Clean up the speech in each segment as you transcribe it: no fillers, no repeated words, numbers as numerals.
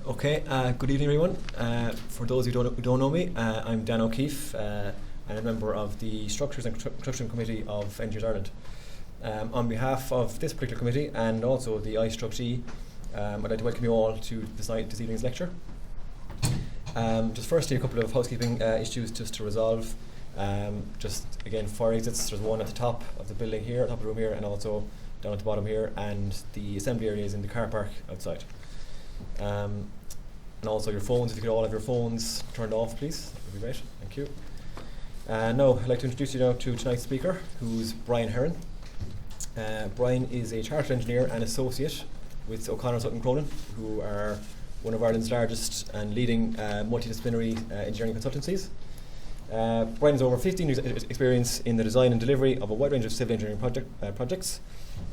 Good evening, everyone. For those who don't know me, I'm Dan O'Keefe, and I'm a member of the Structures and Construction Committee of Engineers Ireland. On behalf of this particular committee and also the iStruct, I'd like to welcome you all to this evening's lecture. Just firstly, a couple of housekeeping issues just to resolve. Just again, fire exits. There's one at the top of the building here, top of the room here, and also down at the bottom here, and the assembly area is in the car park outside. And also your phones, if you could all have your phones turned off, please, that would be great. Thank you. Now, I'd like to introduce you now to tonight's speaker, who's Brian Herron. Brian is a chartered engineer and associate with O'Connor Sutton Cronin, who are one of Ireland's largest and leading multidisciplinary engineering consultancies. Brian has over 15 years experience in the design and delivery of a wide range of civil engineering projects.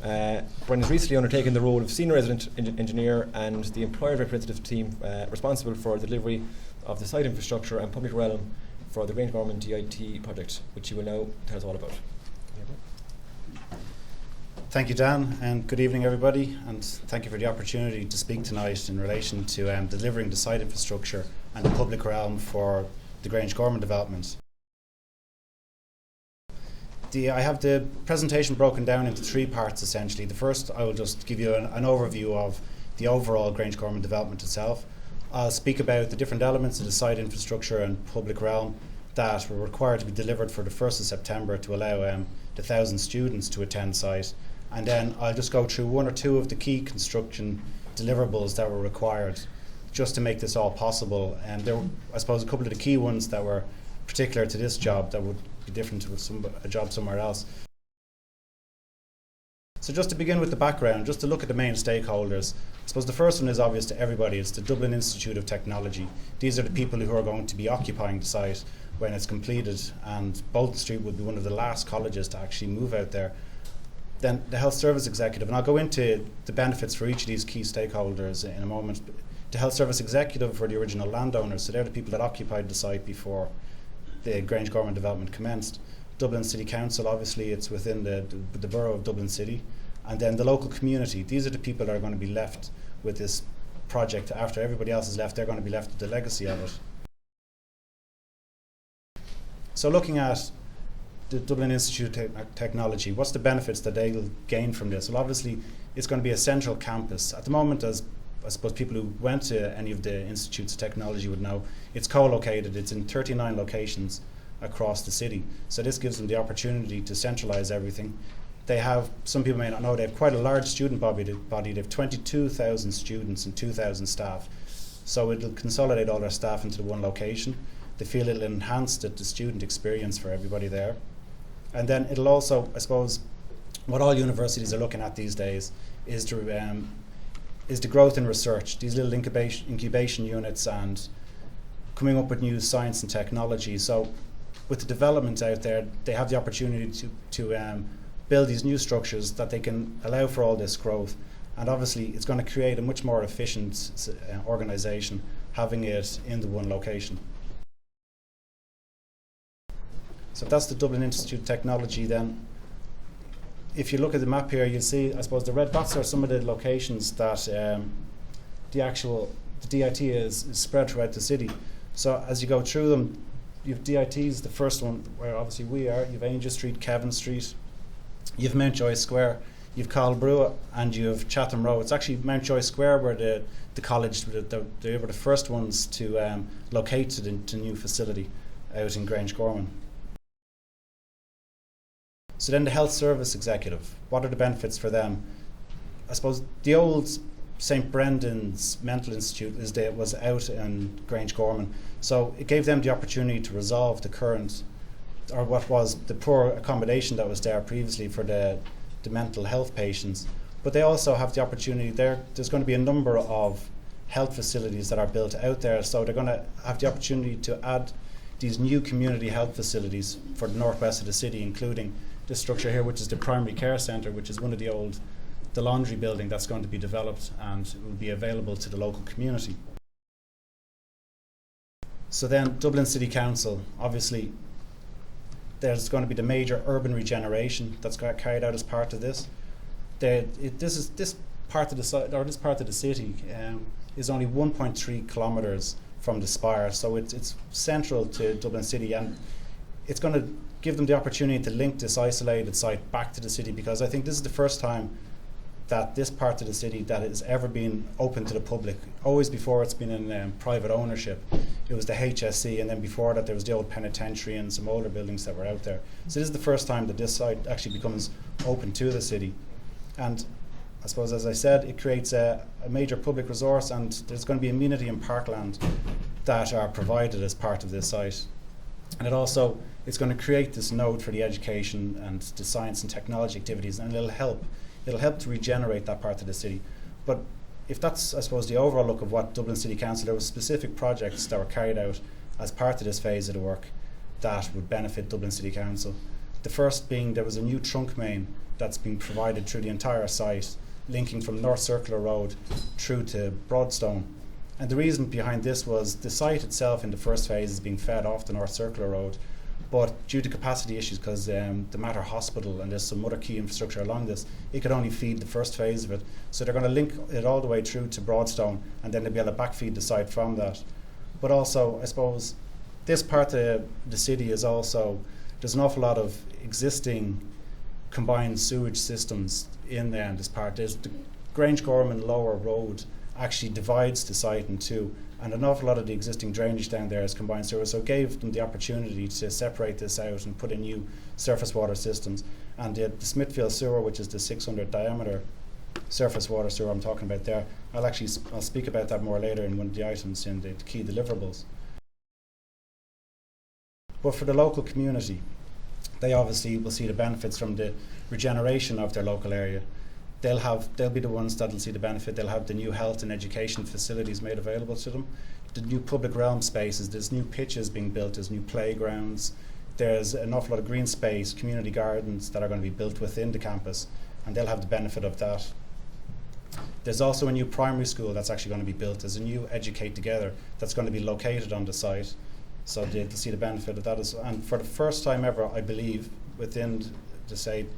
Brian has recently undertaken the role of senior resident engineer and the employer representative team responsible for the delivery of the site infrastructure and public realm for the Grangegorman DIT project, which he will now tell us all about. Thank you, Dan, and good evening, everybody, and thank you for the opportunity to speak tonight in relation to delivering the site infrastructure and the public realm for the Grangegorman development. I have the presentation broken down into three parts, essentially. The first, I will just give you an overview of the overall Grangegorman development itself. I'll speak about the different elements of the site infrastructure and public realm that were required to be delivered for the 1st of September to allow the 1,000 students to attend site. And then I'll just go through one or two of the key construction deliverables that were required just to make this all possible. And there were, I suppose, a couple of the key ones that were particular to this job that would be different to a job somewhere else. So just to begin with the background, just to look at the main stakeholders, I suppose the first one is obvious to everybody. It's the Dublin Institute of Technology. These are the people who are going to be occupying the site when it's completed, and Bolton Street would be one of the last colleges to actually move out there. Then the Health Service Executive, and I'll go into the benefits for each of these key stakeholders in a moment. The Health Service Executive were the original landowners, so they're the people that occupied the site before the Grangegorman development commenced. Dublin City Council, obviously it's within the borough of Dublin City. And then the local community, these are the people that are going to be left with this project. After everybody else is left, they're going to be left with the legacy of it. So looking at the Dublin Institute of Technology, what's the benefits that they'll gain from this? Well, obviously it's going to be a central campus. At the moment, as I suppose people who went to any of the institutes of technology would know, it's co-located. It's in 39 locations across the city. So this gives them the opportunity to centralise everything. They have, some people may not know, they have quite a large student body. They have 22,000 students and 2,000 staff. So it'll consolidate all their staff into one location. They feel it'll enhance the student experience for everybody there. And then it'll also, I suppose, what all universities are looking at these days is the growth in research, these little incubation units and coming up with new science and technology. So with the development out there, they have the opportunity to build these new structures that they can allow for all this growth. And obviously it's going to create a much more efficient organisation having it in the one location. So that's the Dublin Institute of Technology. Then if you look at the map here, you'll see, I suppose, the red dots are some of the locations that the DIT is spread throughout the city. So as you go through them, you have DIT's the first one, where obviously we are. You have Angel Street, Kevin Street, you have Mountjoy Square, you have Callbrua, and you have Chatham Row. It's actually Mountjoy Square where the college, they were the first ones to locate it into a new facility out in Grangegorman. So then the Health Service Executive, what are the benefits for them? I suppose the old St. Brendan's Mental Institute was out in Grangegorman, so it gave them the opportunity to resolve the current, or what was the poor accommodation that was there previously for the mental health patients. But they also have the opportunity there's going to be a number of health facilities that are built out there, so they're going to have the opportunity to add these new community health facilities for the northwest of the city, including this structure here, which is the primary care centre, which is one of the laundry building that's going to be developed and will be available to the local community. So then Dublin City Council, obviously there's going to be the major urban regeneration that's carried out as part of this. This part of the city is only 1.3 kilometres from the spire, so it's central to Dublin City, and it's going to give them the opportunity to link this isolated site back to the city, because I think this is the first time that this part of the city that has ever been open to the public. Always before it's been in private ownership. It was the HSC, and then before that there was the old penitentiary and some older buildings that were out there. So this is the first time that this site actually becomes open to the city. And I suppose, as I said, it creates a major public resource, and there's going to be amenity and parkland that are provided as part of this site. And it's going to create this node for the education and the science and technology activities, and it'll help to regenerate that part of the city. But if that's, I suppose, the overall look of what Dublin City Council, there were specific projects that were carried out as part of this phase of the work that would benefit Dublin City Council. The first being there was a new trunk main that's being provided through the entire site, linking from North Circular Road through to Broadstone. And the reason behind this was the site itself in the first phase is being fed off the North Circular Road, but due to capacity issues, because the Mater Hospital and there's some other key infrastructure along this, it could only feed the first phase of it. So they're going to link it all the way through to Broadstone, and then they'll be able to backfeed the site from that. But also, I suppose, this part of the city is also, there's an awful lot of existing combined sewage systems in there in this part. There's the Grangegorman Lower Road actually divides the site in two, and an awful lot of the existing drainage down there is combined sewer, so it gave them the opportunity to separate this out and put in new surface water systems. And the Smithfield sewer, which is the 600 diameter surface water sewer I'm talking about there, I'll speak about that more later in one of the items in the key deliverables. But for the local community, they obviously will see the benefits from the regeneration of their local area. They'll be the ones that'll see the benefit. They'll have the new health and education facilities made available to them. The new public realm spaces, there's new pitches being built, there's new playgrounds, there's an awful lot of green space, community gardens that are going to be built within the campus, and they'll have the benefit of that. There's also a new primary school that's actually going to be built. There's a new Educate Together that's going to be located on the site, so they'll see the benefit of that. And for the first time ever, I believe, within the site,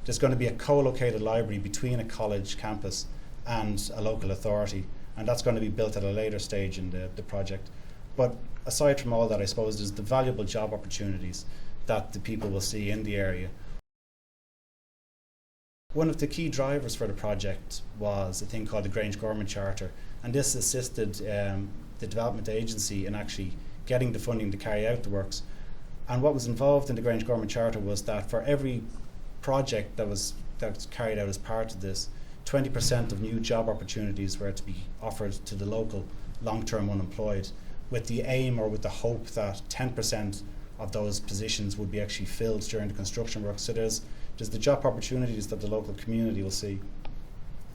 there's going to be a co-located library between a college campus and a local authority, and that's going to be built at a later stage in the project. But aside from all that, I suppose there's the valuable job opportunities that the people will see in the area. One of the key drivers for the project was a thing called the Grangegorman Charter, and this assisted the development agency in actually getting the funding to carry out the works. And what was involved in the Grangegorman Charter was that for every project that was carried out as part of this, 20% of new job opportunities were to be offered to the local long-term unemployed, with the aim or with the hope that 10% of those positions would be actually filled during the construction work. So there's the job opportunities that the local community will see.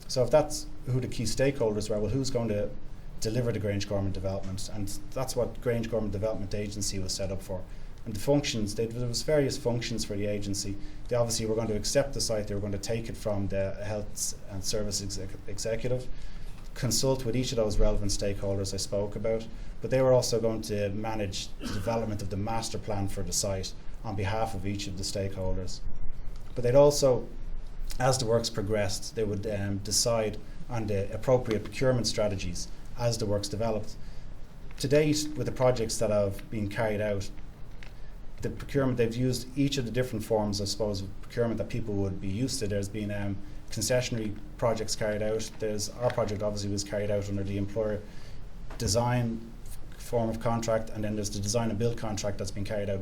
So if that's who the key stakeholders were, well, who's going to deliver the Grangegorman development? And that's what Grangegorman Development Agency was set up for. And the functions, there was various functions for the agency. They obviously were going to accept the site, they were going to take it from the Health and Service Executive, consult with each of those relevant stakeholders I spoke about, but they were also going to manage the development of the master plan for the site on behalf of each of the stakeholders. But they'd also, as the works progressed, they would decide on the appropriate procurement strategies as the works developed. To date, with the projects that have been carried out, the procurement, they've used each of the different forms, I suppose, of procurement that people would be used to. There's been concessionary projects carried out. Our project obviously was carried out under the employer design form of contract, and then there's the design and build contract that's been carried out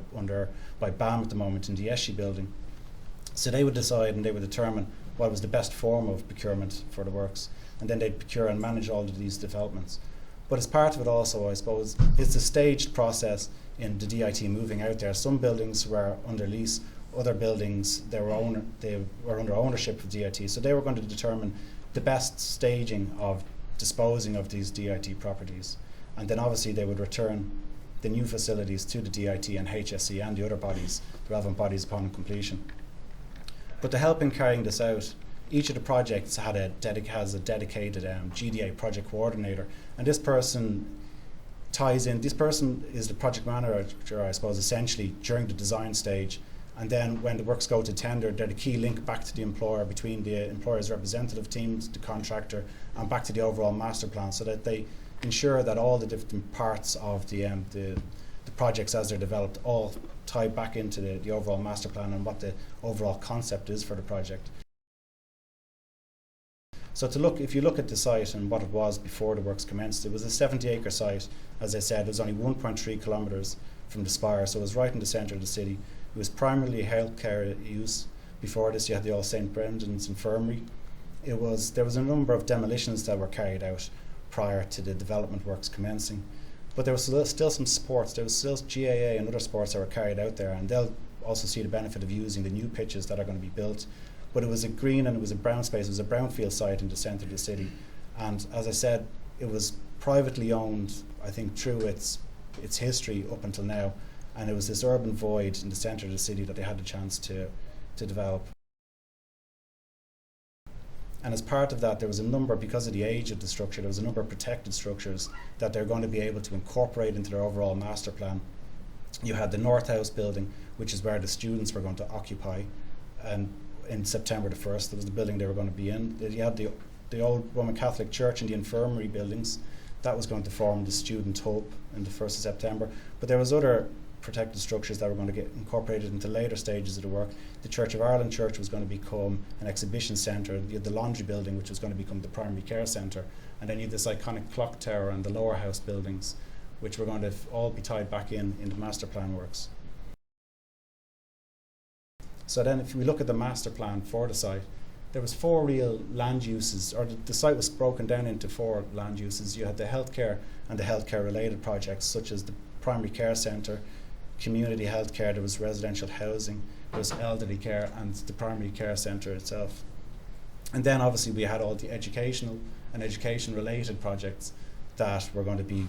by BAM at the moment in the Eschi building. So they would decide and they would determine what was the best form of procurement for the works, and then they'd procure and manage all of these developments. But as part of it also, I suppose, it's a staged process in the DIT moving out there. Some buildings were under lease, other buildings they were under ownership of DIT, so they were going to determine the best staging of disposing of these DIT properties, and then obviously they would return the new facilities to the DIT and HSC and the other bodies, the relevant bodies, upon completion. But to help in carrying this out, each of the projects has a dedicated GDA project coordinator, and this person ties in. This person is the project manager, I suppose, essentially during the design stage, And then when the works go to tender, they're the key link back to the employer, between the employer's representative teams, the contractor, and back to the overall master plan, so that they ensure that all the different parts of the projects as they're developed all tie back into the overall master plan and what the overall concept is for the project. So if you look at the site and what it was before the works commenced, it was a 70-acre site. As I said, it was only 1.3 kilometres from the spire, so it was right in the centre of the city. It was primarily healthcare use. Before this, you had the old St. Brendan's Infirmary. There was a number of demolitions that were carried out prior to the development works commencing. But there was still some sports. There was still GAA and other sports that were carried out there, and they'll also see the benefit of using the new pitches that are going to be built. But it was a green and it was a brown space. It was a brownfield site in the centre of the city. And as I said, it was privately owned, I think, through its history up until now. And it was this urban void in the centre of the city that they had the chance to develop. And as part of that, there was a number, because of the age of the structure, there was a number of protected structures that they're going to be able to incorporate into their overall master plan. You had the North House building, which is where the students were going to occupy, and in September the 1st, that was the building they were going to be in. You had the old Roman Catholic Church and the infirmary buildings. That was going to form the student hub in the 1st of September. But there was other protected structures that were going to get incorporated into later stages of the work. The Church of Ireland Church was going to become an exhibition centre. You had the laundry building, which was going to become the primary care centre. And then you had this iconic clock tower and the lower house buildings, which were going to all be tied back in the master plan works. So then if we look at the master plan for the site, there was 4 real land uses, or the site was broken down into 4 land uses. You had the healthcare and the healthcare related projects, such as the primary care centre, community healthcare, there was residential housing, there was elderly care, and the primary care centre itself. And then obviously we had all the educational and education related projects that were going to be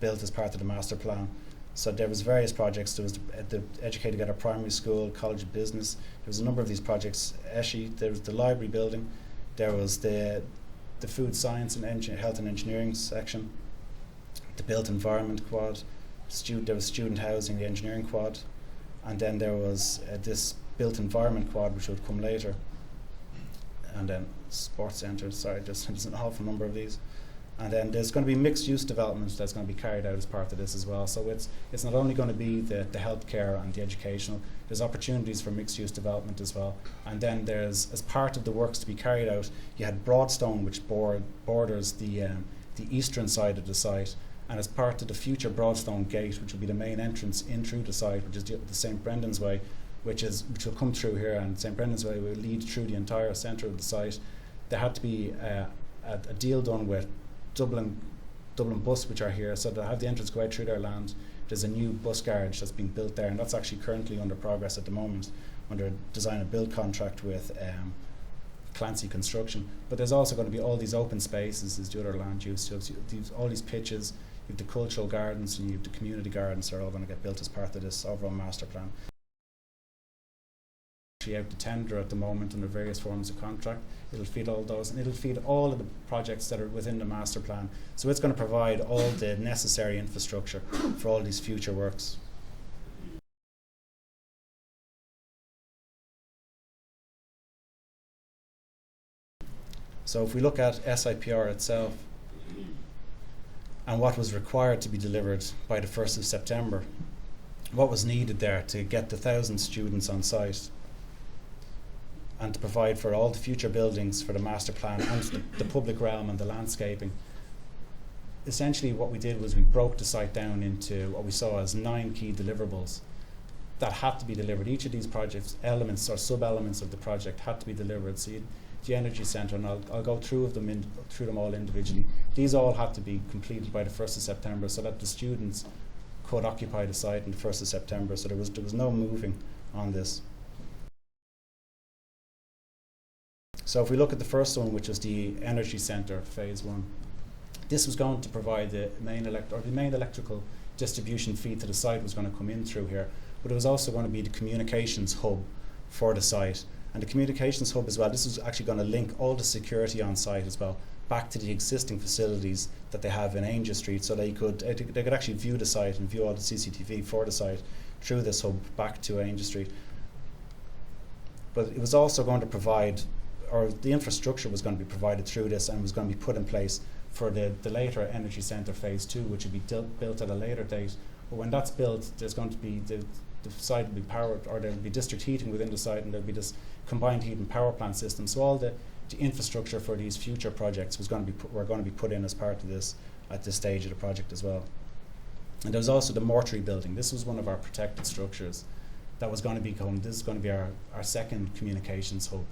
built as part of the master plan. So there was various projects. There was the Educate Together Primary School, College of Business. There was a number of these projects. ESHE, there was the library building. There was the food science and health and engineering section. The built environment quad. There was student housing, the engineering quad. And then there was this built environment quad, which would come later. And then sports centres. Sorry, there's an awful number of these. And then there's going to be mixed-use development that's going to be carried out as part of this as well. So it's not only going to be the healthcare and the educational, there's opportunities for mixed-use development as well. And then there's, as part of the works to be carried out, you had Broadstone, which borders the eastern side of the site. And as part of the future Broadstone Gate, which will be the main entrance in through the site, which is the St. Brendan's Way, which will come through here, and St. Brendan's Way will lead through the entire centre of the site. There had to be a deal done with Dublin Bus, which are here, so they'll have the entrance go out through their land. There's a new bus garage that's being built there, and that's actually currently under progress at the moment, under a design and build contract with Clancy Construction. But there's also going to be all these open spaces as the other land use. So all these pitches, you have the cultural gardens and you have the community gardens are all going to get built as part of this overall master plan. Out to tender at the moment under various forms of contract. It'll feed all those, and it'll feed all of the projects that are within the master plan. So it's going to provide all the necessary infrastructure for all these future works. So if we look at SI&PR itself and what was required to be delivered by the 1st of September, what was needed there to get the 1,000 students on site and to provide for all the future buildings for the master plan and the public realm and the landscaping. Essentially what we did was we broke the site down into what we saw as 9 key deliverables that had to be delivered. Each of these projects, elements or sub-elements of the project, had to be delivered. So the energy centre, and I'll go through them all individually. These all had to be completed by the 1st of September so that the students could occupy the site on the 1st of September. So there was no moving on this. So if we look at the first one, which was the energy centre, phase 1, this was going to provide the main electrical distribution feed to the site was going to come in through here, but it was also going to be the communications hub for the site. And the communications hub as well, this is actually going to link all the security on site as well back to the existing facilities that they have in Angel Street, so they could actually view the site and view all the CCTV for the site through this hub back to Angel Street. but it was also going to provide, or the infrastructure was going to be provided through this and was going to be put in place for the later energy centre phase 2, which would be built at a later date. But when that's built, there's going to be the site will be powered, or there'll be district heating within the site, and there'll be this combined heat and power plant system. So all the infrastructure for these future projects were going to be put in as part of this at this stage of the project as well. And there was also the mortuary building. This was one of our protected structures that was going to become, this is going to be our second communications hub.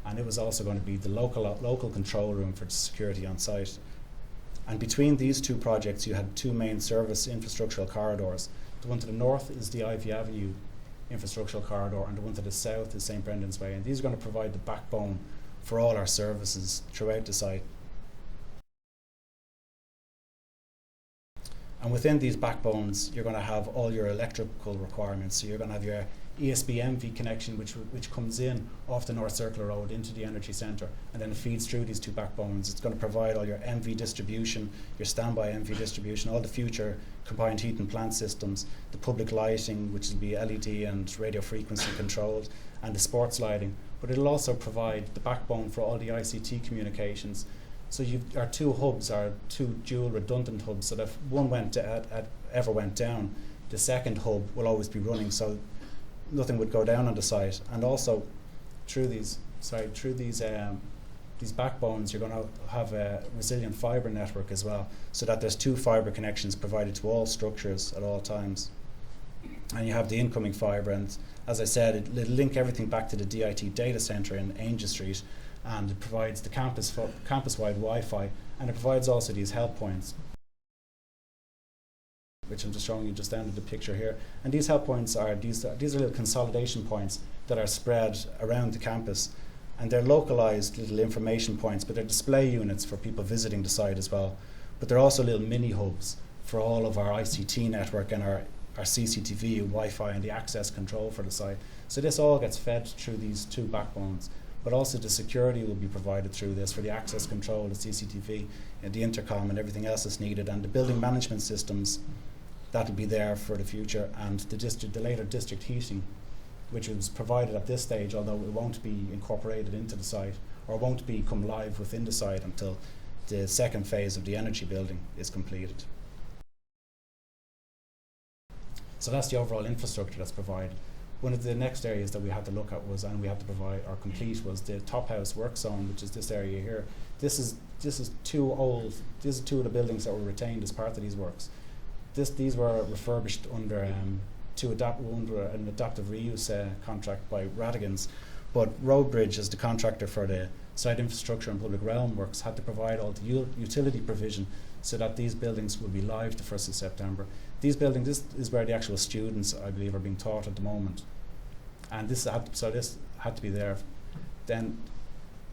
And it was also going to be the local control room for security on site. And between these two projects, you had two main service infrastructural corridors. The one to the north is the Ivy Avenue infrastructural corridor, and the one to the south is St. Brendan's Way. And these are going to provide the backbone for all our services throughout the site. And within these backbones, you're going to have all your electrical requirements. So you're going to have your ESB MV connection, which comes in off the North Circular Road into the energy centre, and then it feeds through these two backbones. It's going to provide all your MV distribution, your standby MV distribution, all the future combined heat and plant systems, the public lighting, which will be LED and radio frequency controlled, and the sports lighting. But it'll also provide the backbone for all the ICT communications. So our two hubs are two dual redundant hubs, so that if one ever went down, the second hub will always be running, so nothing would go down on the site. And also through these backbones, you're going to have a resilient fibre network as well, so that there's two fibre connections provided to all structures at all times. And you have the incoming fibre, and as I said, it'll link everything back to the DIT data centre in Angel Street, and it provides the campus-wide Wi-Fi, and it provides also these help points, which I'm just showing you just down in the picture here. And these help points are these are little consolidation points that are spread around the campus, and they're localized little information points, but they're display units for people visiting the site as well. But they're also little mini hubs for all of our ICT network and our CCTV, Wi-Fi, and the access control for the site. So this all gets fed through these two backbones, but also the security will be provided through this for the access control, the CCTV, and the intercom, and everything else that's needed, and the building management systems that'll be there for the future, and the later district heating, which was provided at this stage, although it won't be incorporated into the site, or won't become live within the site until the second phase of the energy building is completed. So that's the overall infrastructure that's provided. One of the next areas that we had to look at was, and we had to provide or complete, was the top house work zone, which is this area here. This is two of the buildings that were retained as part of these works. These were refurbished under an adaptive reuse contract by Radigans, but Roadbridge, as the contractor for the site infrastructure and public realm works, had to provide all the utility provision so that these buildings will be live the 1st of September. These buildings, this is where the actual students, I believe, are being taught at the moment, and this had to be there. Then,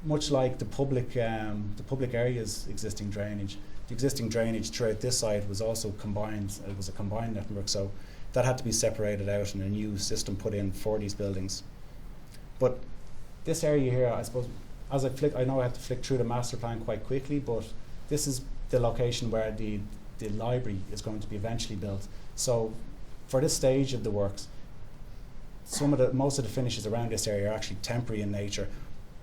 much like the public areas existing drainage, the existing drainage throughout this site was also combined. It was a combined network, so that had to be separated out and a new system put in for these buildings. But this area here, I suppose, as I know I had to flick through the master plan quite quickly, but this is the location where the library is going to be eventually built. So for this stage of the works, most of the finishes around this area are actually temporary in nature,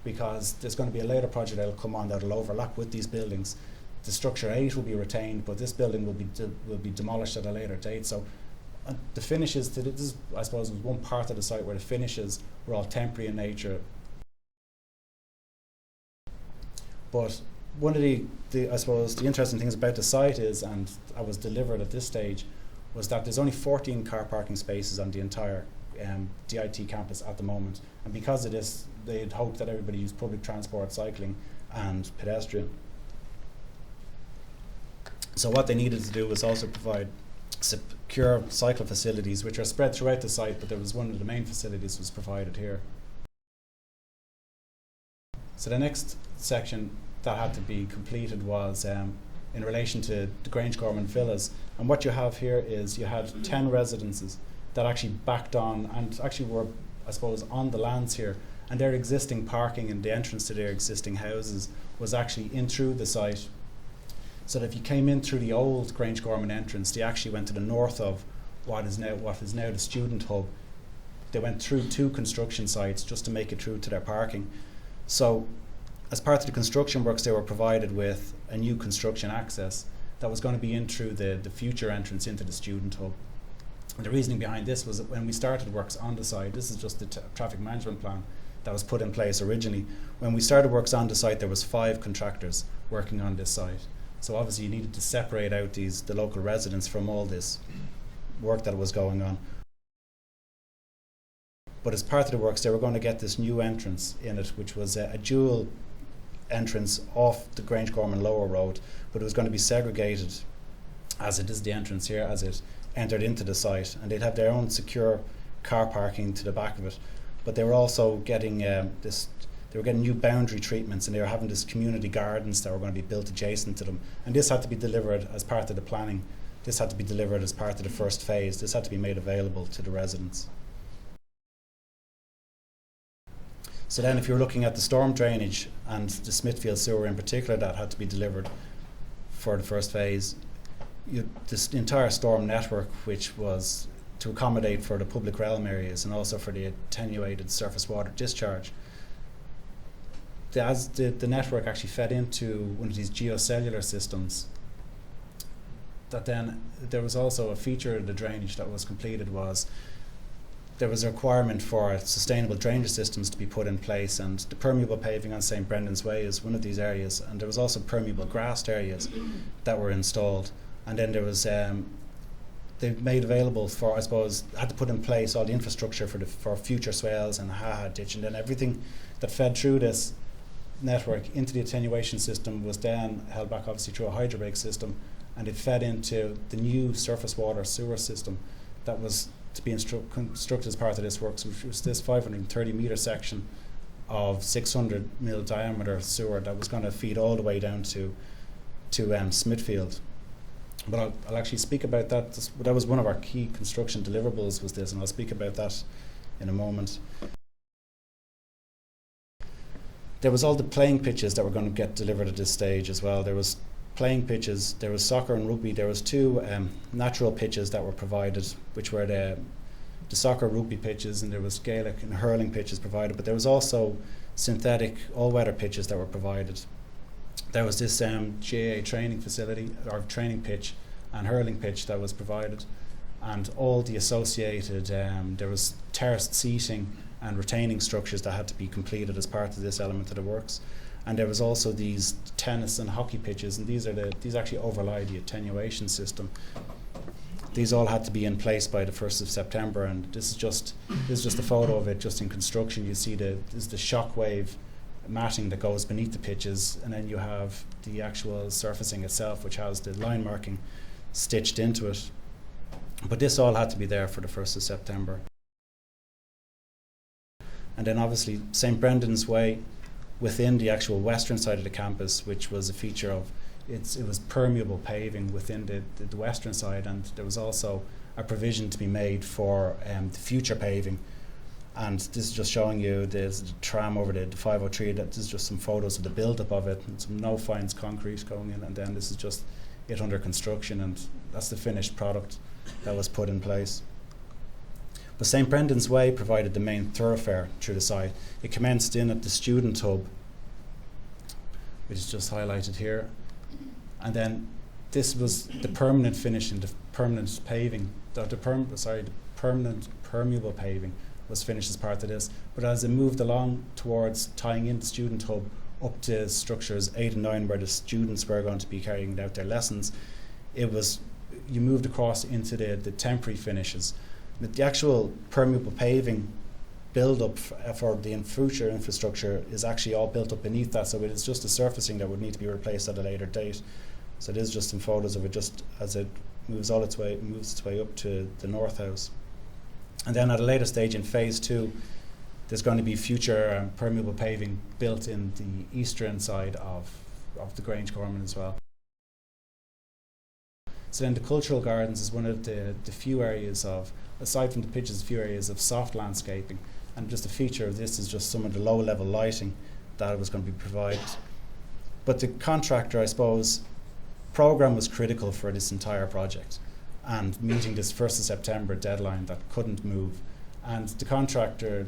because there's going to be a later project that will come on that will overlap with these buildings. The structure 8 will be retained, but this building will be demolished at a later date. So the finishes, this I suppose was one part of the site where the finishes were all temporary in nature. But one of the I suppose the interesting things about the site is, and I was delivered at this stage, was that there's only 14 car parking spaces on the entire DIT campus at the moment. And because of this, they'd hoped that everybody used public transport, cycling and pedestrian. So what they needed to do was also provide secure cycle facilities, which are spread throughout the site, but there was one of the main facilities was provided here. So the next section that had to be completed was in relation to the Grangegorman villas. And what you have here is you had 10 residences that actually backed on and actually were, I suppose, on the lands here, and their existing parking and the entrance to their existing houses was actually in through the site. So that if you came in through the old Grangegorman entrance, they actually went to the north of what is now the student hub. they went through 2 construction sites just to make it through to their parking. So as part of the construction works, they were provided with a new construction access that was going to be in through the future entrance into the student hub. And the reasoning behind this was that when we started works on the site, this is just the traffic management plan that was put in place originally. When we started works on the site, there was 5 contractors working on this site. So obviously you needed to separate out the local residents from all this work that was going on. But as part of the works, they were going to get this new entrance in it, which was a dual entrance off the Grangegorman Lower Road, but it was going to be segregated, as it is the entrance here, as it entered into the site, and they'd have their own secure car parking to the back of it. But they were also getting they were getting new boundary treatments, and they were having this community gardens that were going to be built adjacent to them. And this had to be delivered as part of the planning. This had to be delivered as part of the first phase. This had to be made available to the residents. So then if you're looking at the storm drainage and the Smithfield sewer in particular that had to be delivered for the first phase, this entire storm network, which was to accommodate for the public realm areas and also for the attenuated surface water discharge, as the network actually fed into one of these geocellular systems, that then there was also a feature of the drainage that was completed was there was a requirement for sustainable drainage systems to be put in place, and the permeable paving on St. Brendan's Way is one of these areas, and there was also permeable grassed areas that were installed. And then there was they made available for, I suppose, had to put in place all the infrastructure for future swales and ha-ha ditch, and then everything that fed through this network into the attenuation system was then held back obviously through a hydrobrake system, and it fed into the new surface water sewer system that was to be constructed as part of this works, which was this 530 metre section of 600 mil diameter sewer that was going to feed all the way down to Smithfield. But I'll actually speak about that. That was one of our key construction deliverables, was this, and I'll speak about that in a moment. There was all the playing pitches that were going to get delivered at this stage as well. There was playing pitches, there was soccer and rugby. There was 2 natural pitches that were provided, which were the soccer rugby pitches, and there was Gaelic and hurling pitches provided, but there was also synthetic all-weather pitches that were provided. There was this GAA training facility, or training pitch and hurling pitch that was provided, and all the associated, there was terraced seating and retaining structures that had to be completed as part of this element of the works. And there was also these tennis and hockey pitches, and these actually overlie the attenuation system. These all had to be in place by the 1st of September, and this is just a photo of it just in construction. You see this is the shockwave matting that goes beneath the pitches, and then you have the actual surfacing itself, which has the line marking stitched into it. But this all had to be there for the 1st of September. And then obviously St. Brendan's Way, within the actual western side of the campus, which was a feature of it was permeable paving within the western side, and there was also a provision to be made for the future paving. And this is just showing you there's the tram over the 503. This is just some photos of the build-up of it, and some no-fines concrete going in, and then this is just it under construction, and that's the finished product that was put in place. But St. Brendan's Way provided the main thoroughfare through the site. It commenced in at the student hub, which is just highlighted here, and then this was the permanent finish and the permanent paving. The permanent permeable paving was finished as part of this. But as it moved along towards tying in the student hub up to structures 8 and 9, where the students were going to be carrying out their lessons, you moved across into the temporary finishes. The actual permeable paving build-up for the future infrastructure is actually all built up beneath that, so it is just the surfacing that would need to be replaced at a later date. So it is just some photos of it just as it moves its way up to the North House. And then at a later stage in phase 2, there's going to be future permeable paving built in the eastern side of the Grangegorman as well. So then the cultural gardens is one of the few areas of, aside from the pitches, a few areas of soft landscaping. And just a feature of this is just some of the low-level lighting that was going to be provided. But the contractor, I suppose, program was critical for this entire project, and meeting this 1st of September deadline that couldn't move. And the contractor,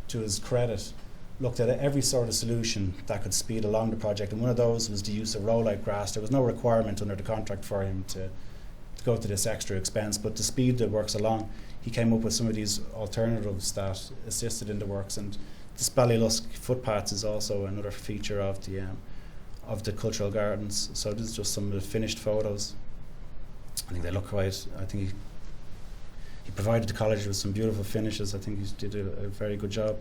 to his credit, looked at every sort of solution that could speed along the project, and one of those was the use of rollout grass. There was no requirement under the contract for him to go to this extra expense, but to speed the works along, he came up with some of these alternatives that assisted in the works. And this Ballylusk footpaths is also another feature of the cultural gardens. So this is just some of the finished photos. I think they look quite. I think he provided the college with some beautiful finishes. I think he did a very good job.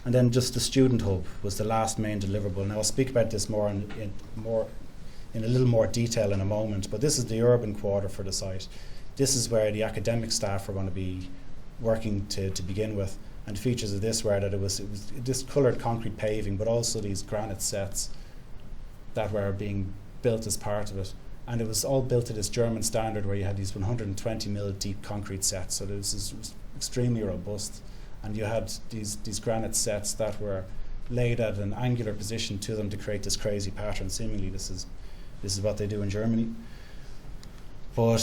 And then just the student hub was the last main deliverable. Now I'll speak about this more in a little more detail in a moment, but this is the urban quarter for the site. This is where the academic staff are going to be working to begin with. And the features of this were that it was this coloured concrete paving, but also these granite sets that were being built as part of it. And it was all built to this German standard where you had these 120 mil deep concrete sets. So this was extremely robust. And you had these granite sets that were laid at an angular position to them to create this crazy pattern. Seemingly this is what they do in Germany. But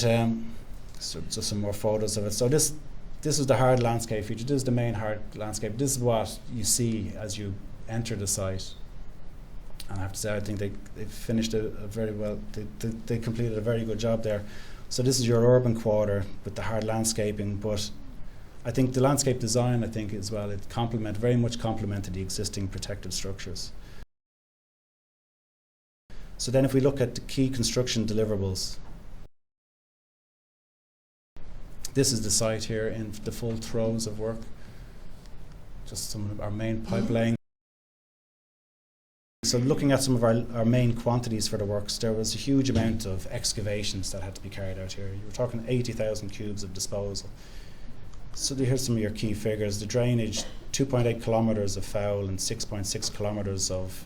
so just some more photos of it. So this is the hard landscape feature. This is the main hard landscape. This is what you see as you enter the site. And I have to say, I think they finished it very well. They completed a very good job there. So this is your urban quarter with the hard landscaping, but I think the landscape design, I think as well, it very much complemented the existing protected structures. So then if we look at the key construction deliverables, this is the site here in the full throes of work. Just some of our main pipeline. So looking at some of our main quantities for the works, there was a huge amount of excavations that had to be carried out here. You were talking 80,000 cubes of disposal. So here's some of your key figures. The drainage, 2.8 kilometres of foul and 6.6 kilometres of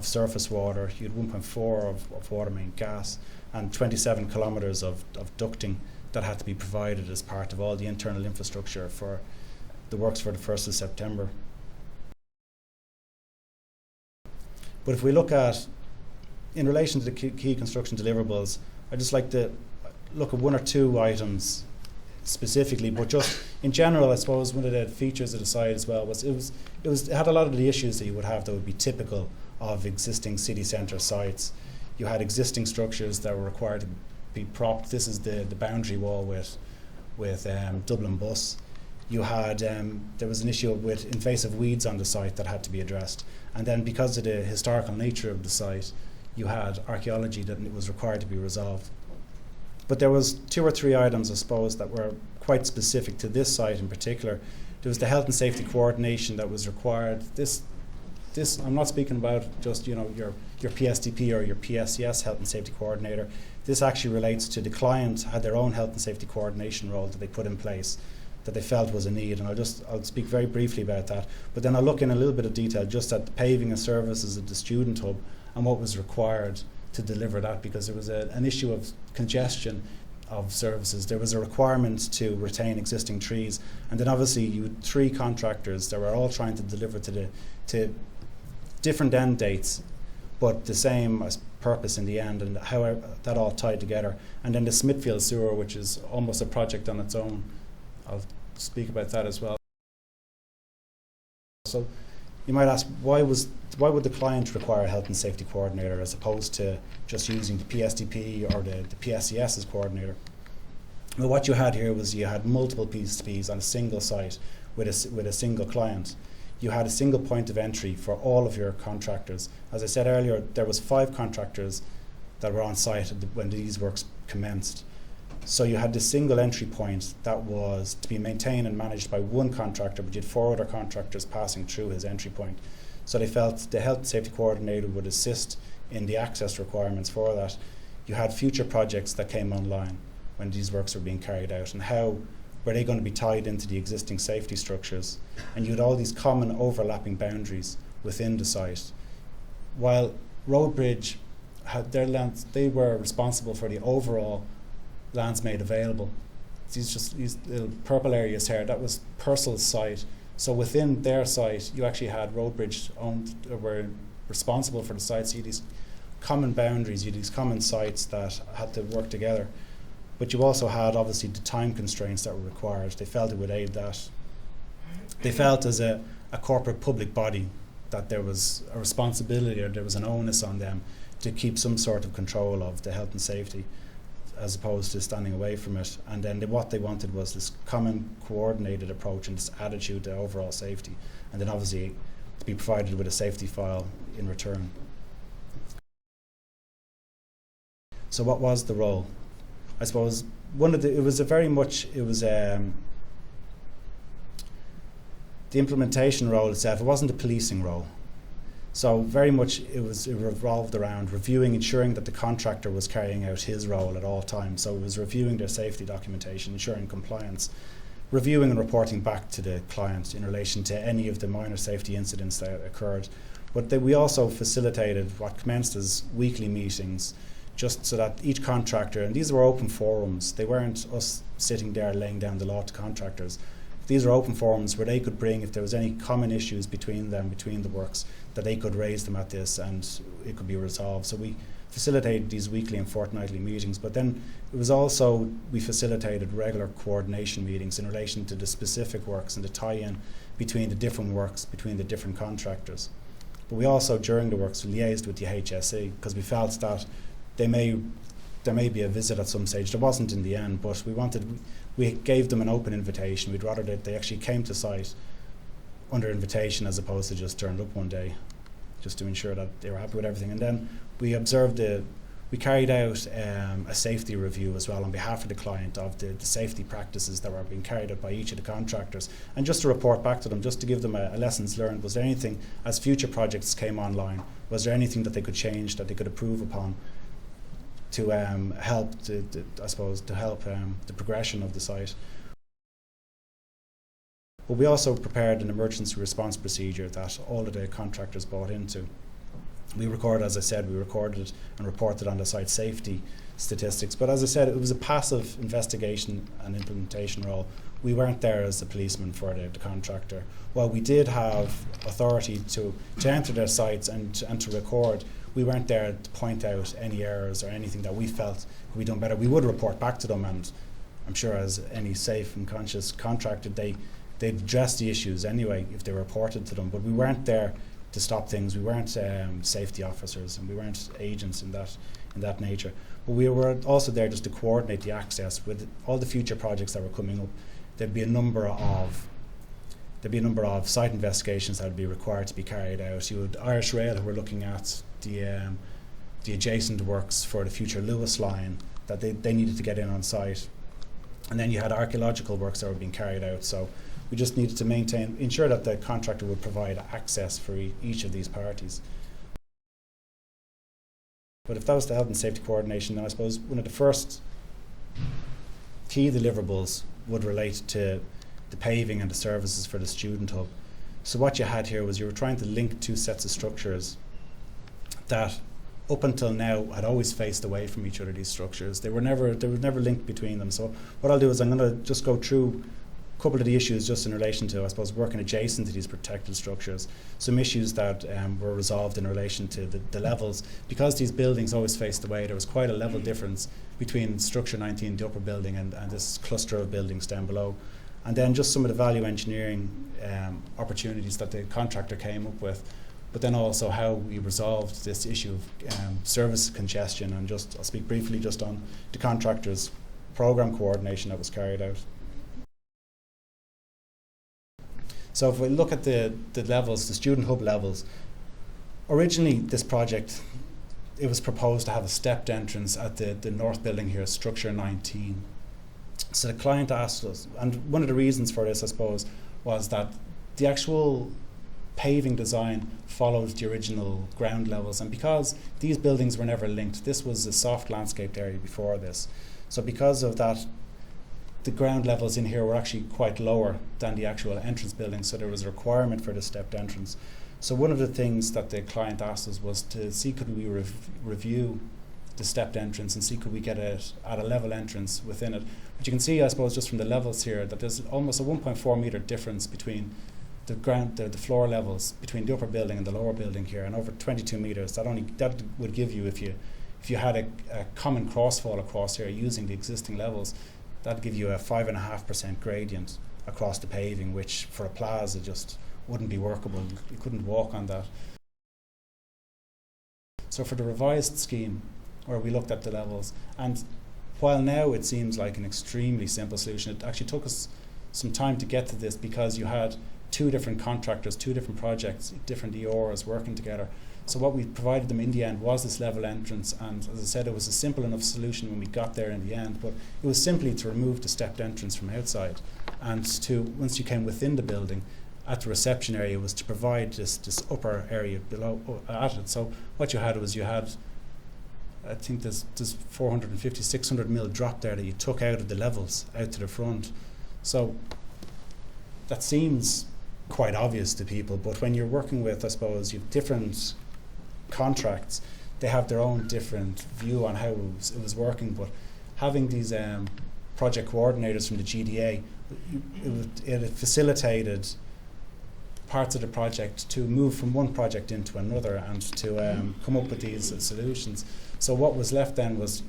surface water. You had 1.4 of water main gas and 27 kilometres of ducting that had to be provided as part of all the internal infrastructure for the works for the 1st of September. But if we look at, in relation to the key construction deliverables, I'd just like to look at one or two items specifically, but just in general, I suppose one of the features of the site as well was it had a lot of the issues that you would have that would be typical of existing city centre sites. You had existing structures that were required to be propped. This is the boundary wall with Dublin Bus. You had there was an issue with invasive weeds on the site that had to be addressed, and then because of the historical nature of the site, you had archaeology that it was required to be resolved. But there was two or three items, I suppose, that were quite specific to this site in particular. There was the health and safety coordination that was required. This I'm not speaking about just your PSDP or your PSCS health and safety coordinator. This actually relates to the client had their own health and safety coordination role that they put in place that they felt was a need, and I'll speak very briefly about that. But then I'll look in a little bit of detail just at the paving and services of the student hub and what was required to deliver that, because there was an issue of congestion of services. There was a requirement to retain existing trees, and then obviously you had three contractors that were all trying to deliver to different end dates, but the same purpose in the end, and how that all tied together. And then the Smithfield sewer, which is almost a project on its own. I'll speak about that as well. So you might ask, why would the client require a health and safety coordinator as opposed to just using the PSDP or the PSCS as coordinator? Well, what you had here was you had multiple PSDPs on a single site with a single client. You had a single point of entry for all of your contractors. As I said earlier, there was 5 contractors that were on site when these works commenced. So you had this single entry point that was to be maintained and managed by one contractor, but you had 4 other contractors passing through his entry point. So they felt the health and safety coordinator would assist in the access requirements for that. You had future projects that came online when these works were being carried out, and how were they going to be tied into the existing safety structures. And you had all these common overlapping boundaries within the site. While Roadbridge had their lands, they were responsible for the overall lands made available. These little purple areas here, that was Purcell's site. So within their site, you actually had Roadbridge were responsible for the sites. You had these common boundaries, you had these common sites that had to work together. but you also had obviously the time constraints that were required. They felt it would aid that. They felt as a corporate public body that there was a responsibility, or there was an onus on them to keep some sort of control of the health and safety, as opposed to standing away from it. And then what they wanted was this common coordinated approach and this attitude to overall safety, and then obviously to be provided with a safety file in return. So what was the role? I suppose the implementation role itself, it wasn't a policing role. So very much it revolved around reviewing, ensuring that the contractor was carrying out his role at all times. So it was reviewing their safety documentation, ensuring compliance, reviewing and reporting back to the client in relation to any of the minor safety incidents that occurred. But we also facilitated what commenced as weekly meetings, just so that each contractor, and these were open forums, they weren't us sitting there laying down the law to contractors. These are open forums where they could bring, if there was any common issues between them, between the works, that they could raise them at this and it could be resolved. So we facilitated these weekly and fortnightly meetings, but then it was also, we facilitated regular coordination meetings in relation to the specific works and the tie-in between the different works, between the different contractors. But we also, during the works, liaised with the HSE, because we felt that there may be a visit at some stage. There wasn't in the end, but we gave them an open invitation. We'd rather that they actually came to site under invitation as opposed to just turned up one day, just to ensure that they were happy with everything. And then we carried out a safety review as well on behalf of the client of the safety practices that were being carried out by each of the contractors, and just to report back to them, just to give them a lessons learned. Was there anything, as future projects came online, was there anything that they could change, that they could improve upon, to help the progression of the site. But we also prepared an emergency response procedure that all of the contractors bought into. We recorded, as I said, and reported on the site safety statistics. But as I said, it was a passive investigation and implementation role. We weren't there as the policeman for the contractor. While we did have authority to enter their sites and to record, we weren't there to point out any errors or anything that we felt could be done better. We would report back to them, and I'm sure as any safe and conscious contractor, they'd address the issues anyway if they were reported to them. But we weren't there to stop things. We weren't safety officers, and we weren't agents in that nature. But we were also there just to coordinate the access with all the future projects that were coming up. There'd be a number of site investigations that would be required to be carried out. You had Irish Rail, who were looking at the adjacent works for the future Lewis line that they needed to get in on site, and then you had archaeological works that were being carried out. So we just needed to ensure that the contractor would provide access for each of these parties. But if that was the health and safety coordination, then I suppose one of the first key deliverables would relate to the paving and the services for the student hub. So what you had here was you were trying to link two sets of structures that up until now had always faced away from each other. These structures, they were never linked between them. So what I'll do is I'm going to just go through a couple of the issues just in relation to, I suppose, working adjacent to these protected structures. Some issues that were resolved in relation to the levels. Because these buildings always faced away, there was quite a level difference between structure 19, the upper building, and this cluster of buildings down below. And then just some of the value engineering opportunities that the contractor came up with, but then also how we resolved this issue of service congestion. And I'll speak briefly just on the contractor's program coordination that was carried out. So if we look at the levels, the student hub levels, originally this project, it was proposed to have a stepped entrance at the north building here, structure 19. So the client asked us, and one of the reasons for this, I suppose, was that the actual paving design followed the original ground levels, and because these buildings were never linked, this was a soft landscaped area before this. So because of that, the ground levels in here were actually quite lower than the actual entrance building, so there was a requirement for the stepped entrance. So one of the things that the client asked us was to see could we review the stepped entrance and see could we get it at a level entrance within it. But you can see, I suppose, just from the levels here, that there's almost a 1.4 metre difference between the floor levels between the upper building and the lower building here, and over 22 metres. That would give you, if you if you had a common crossfall across here using the existing levels, that'd give you a 5.5% gradient across the paving, which for a plaza just wouldn't be workable. You couldn't walk on that. So for the revised scheme, where we looked at the levels, and while now it seems like an extremely simple solution, it actually took us some time to get to this because you had two different contractors, two different projects, different EORs working together. So what we provided them in the end was this level entrance, and as I said, it was a simple enough solution when we got there in the end, but it was simply to remove the stepped entrance from outside, and to, once you came within the building, at the reception area, was to provide this upper area below at it. So what you had was, I think there's 450, 600 mil drop there that you took out of the levels out to the front. So that seems quite obvious to people, but when you're working with, I suppose, you've different contracts, they have their own different view on how it was working, but having these project coordinators from the GDA, it facilitated parts of the project to move from one project into another and to come up with these solutions. So what was left then was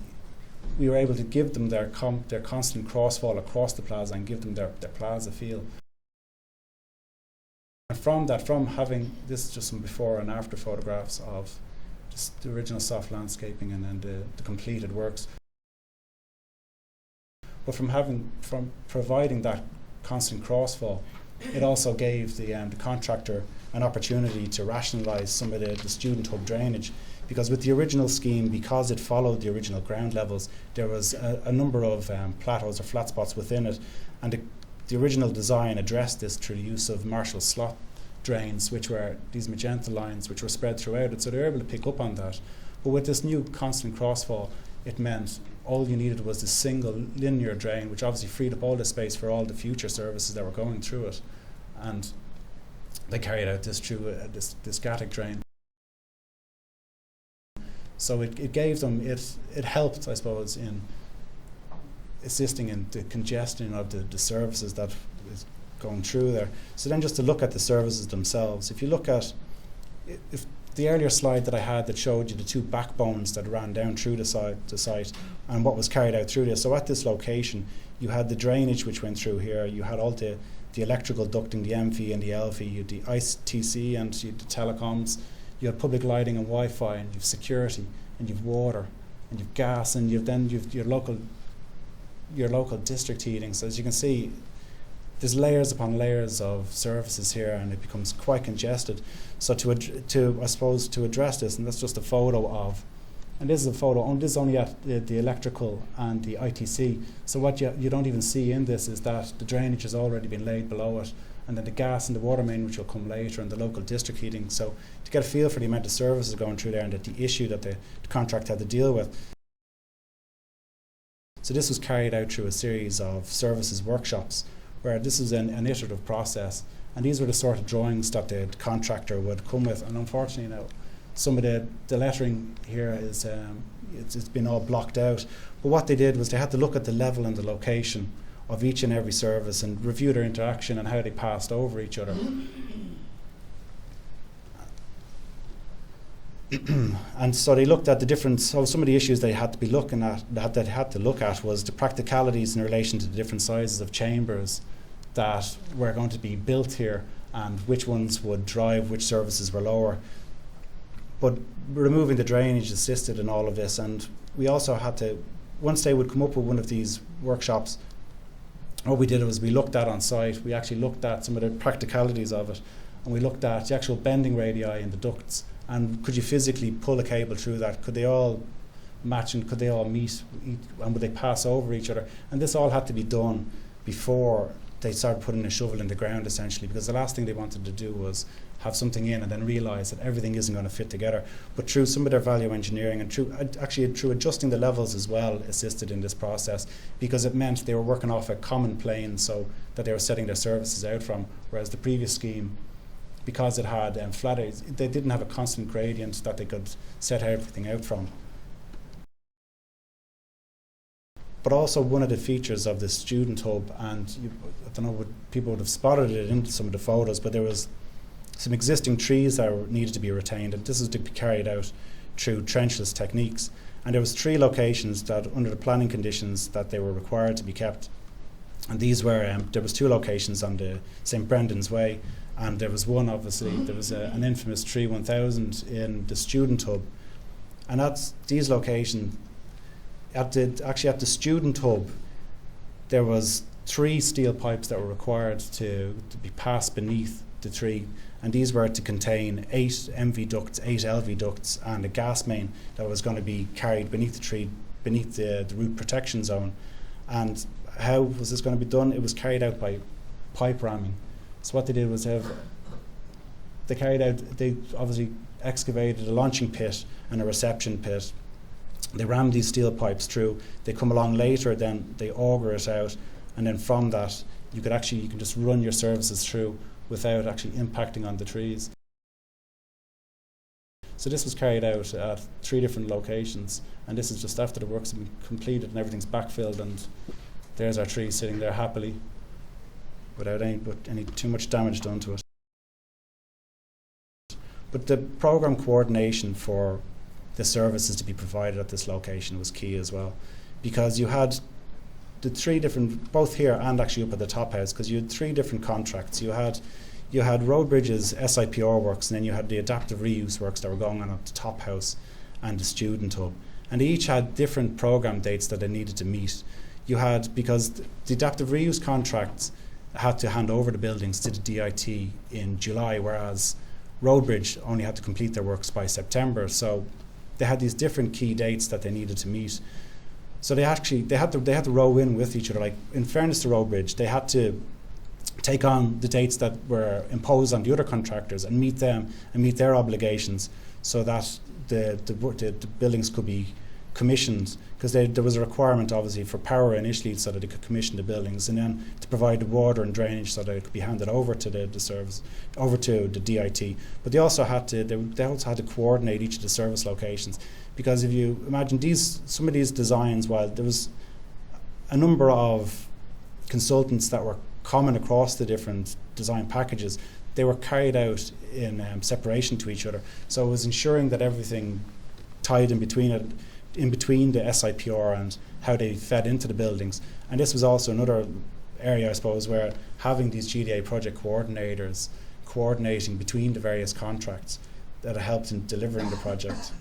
we were able to give them their constant crossfall across the plaza and give them their plaza feel. And from that, from having this, just some before and after photographs of just the original soft landscaping and then the completed works. But from providing that constant crossfall, it also gave the contractor an opportunity to rationalise some of the student hub drainage, because with the original scheme, because it followed the original ground levels, there was a number of plateaus or flat spots within it, and the original design addressed this through the use of Marshall slot drains, which were these magenta lines which were spread throughout it, so they were able to pick up on that. But with this new constant crossfall, it meant all you needed was a single linear drain, which obviously freed up all the space for all the future services that were going through it. And they carried out this through this Gatic drain. So it gave them, it helped, I suppose, in assisting in the congestion of the services that is going through there. So then just to look at the services themselves, if you look at if the earlier slide that I had that showed you the two backbones that ran down through the site and what was carried out through this. So at this location, you had the drainage which went through here, you had all the electrical ducting, the MV and the LV, you had the ICTC and you had the telecoms, you had public lighting and Wi-Fi, and you have security, and you have water, and you have gas, and you've your local district heating. So as you can see, there's layers upon layers of services here, and it becomes quite congested. So to I suppose to address this, and that's just a photo of, and this is a photo, this is only at the electrical and the ITC. So what you don't even see in this is that the drainage has already been laid below it, and then the gas and the water main, which will come later, and the local district heating. So to get a feel for the amount of services going through there and the issue that the contract had to deal with. So this was carried out through a series of services workshops, where this is an iterative process, and these were the sort of drawings that the contractor would come with. And unfortunately now, some of the lettering here is it's been all blocked out. But what they did was they had to look at the level and the location of each and every service and review their interaction and how they passed over each other. And so they looked at the different, so some of the issues they had to be looking at, that they had to look at was the practicalities in relation to the different sizes of chambers that were going to be built here and which ones would drive which services were lower. But removing the drainage assisted in all of this, and we also had to, once they would come up with one of these workshops, what we did was we looked at on site, we actually looked at some of the practicalities of it, and we looked at the actual bending radii in the ducts, and could you physically pull a cable through that? Could they all match and could they all meet, and would they pass over each other? And this all had to be done before they started putting a shovel in the ground, essentially, because the last thing they wanted to do was have something in and then realise that everything isn't going to fit together. But through some of their value engineering and through adjusting the levels as well assisted in this process, because it meant they were working off a common plane so that they were setting their services out from, whereas the previous scheme, because it had flat areas, they didn't have a constant gradient that they could set everything out from. But also one of the features of the student hub, and I don't know what people would have spotted it in some of the photos, but there was some existing trees that needed to be retained, and this is to be carried out through trenchless techniques. And there was 3 locations that, under the planning conditions, that they were required to be kept. And these were, there was 2 locations on the St. Brendan's Way, and there was one, obviously, there was an infamous tree 1000 in the student hub. And that's these locations, at the student hub, there was 3 steel pipes that were required to be passed beneath the tree, and these were to contain 8 MV ducts, 8 LV ducts, and a gas main that was going to be carried beneath the tree, beneath the root protection zone. And how was this going to be done? It was carried out by pipe ramming. So what they did was they obviously excavated a launching pit and a reception pit. They rammed these steel pipes through. They come along later, then they auger it out, and then from that you can just run your services through without actually impacting on the trees. So this was carried out at 3 different locations, and this is just after the works have been completed and everything's backfilled, and there's our tree sitting there happily without any too much damage done to it. But the program coordination for the services to be provided at this location was key as well, because you had the 3 different, both here and actually up at the top house, because you had 3 different contracts. You had road bridges, SI&PR works, and then you had the adaptive reuse works that were going on at the top house and the student hub. And they each had different program dates that they needed to meet. You had, because the adaptive reuse contracts had to hand over the buildings to the DIT in July, whereas Roadbridge only had to complete their works by September. So they had these different key dates that they needed to meet. So they had to row in with each other. Like, in fairness to Roadbridge, they had to take on the dates that were imposed on the other contractors and meet them and meet their obligations, so that the buildings could be commissioned, because there was a requirement obviously for power initially so that they could commission the buildings, and then to provide the water and drainage so that it could be handed over to the service, over to the DIT. But they also had to coordinate each of the service locations, because if you imagine some of these designs, while there was a number of consultants that were common across the different design packages, they were carried out in separation to each other. So it was ensuring that everything tied in between the SI&PR and how they fed into the buildings. And this was also another area, I suppose, where having these GDA project coordinators coordinating between the various contracts that helped in delivering the project.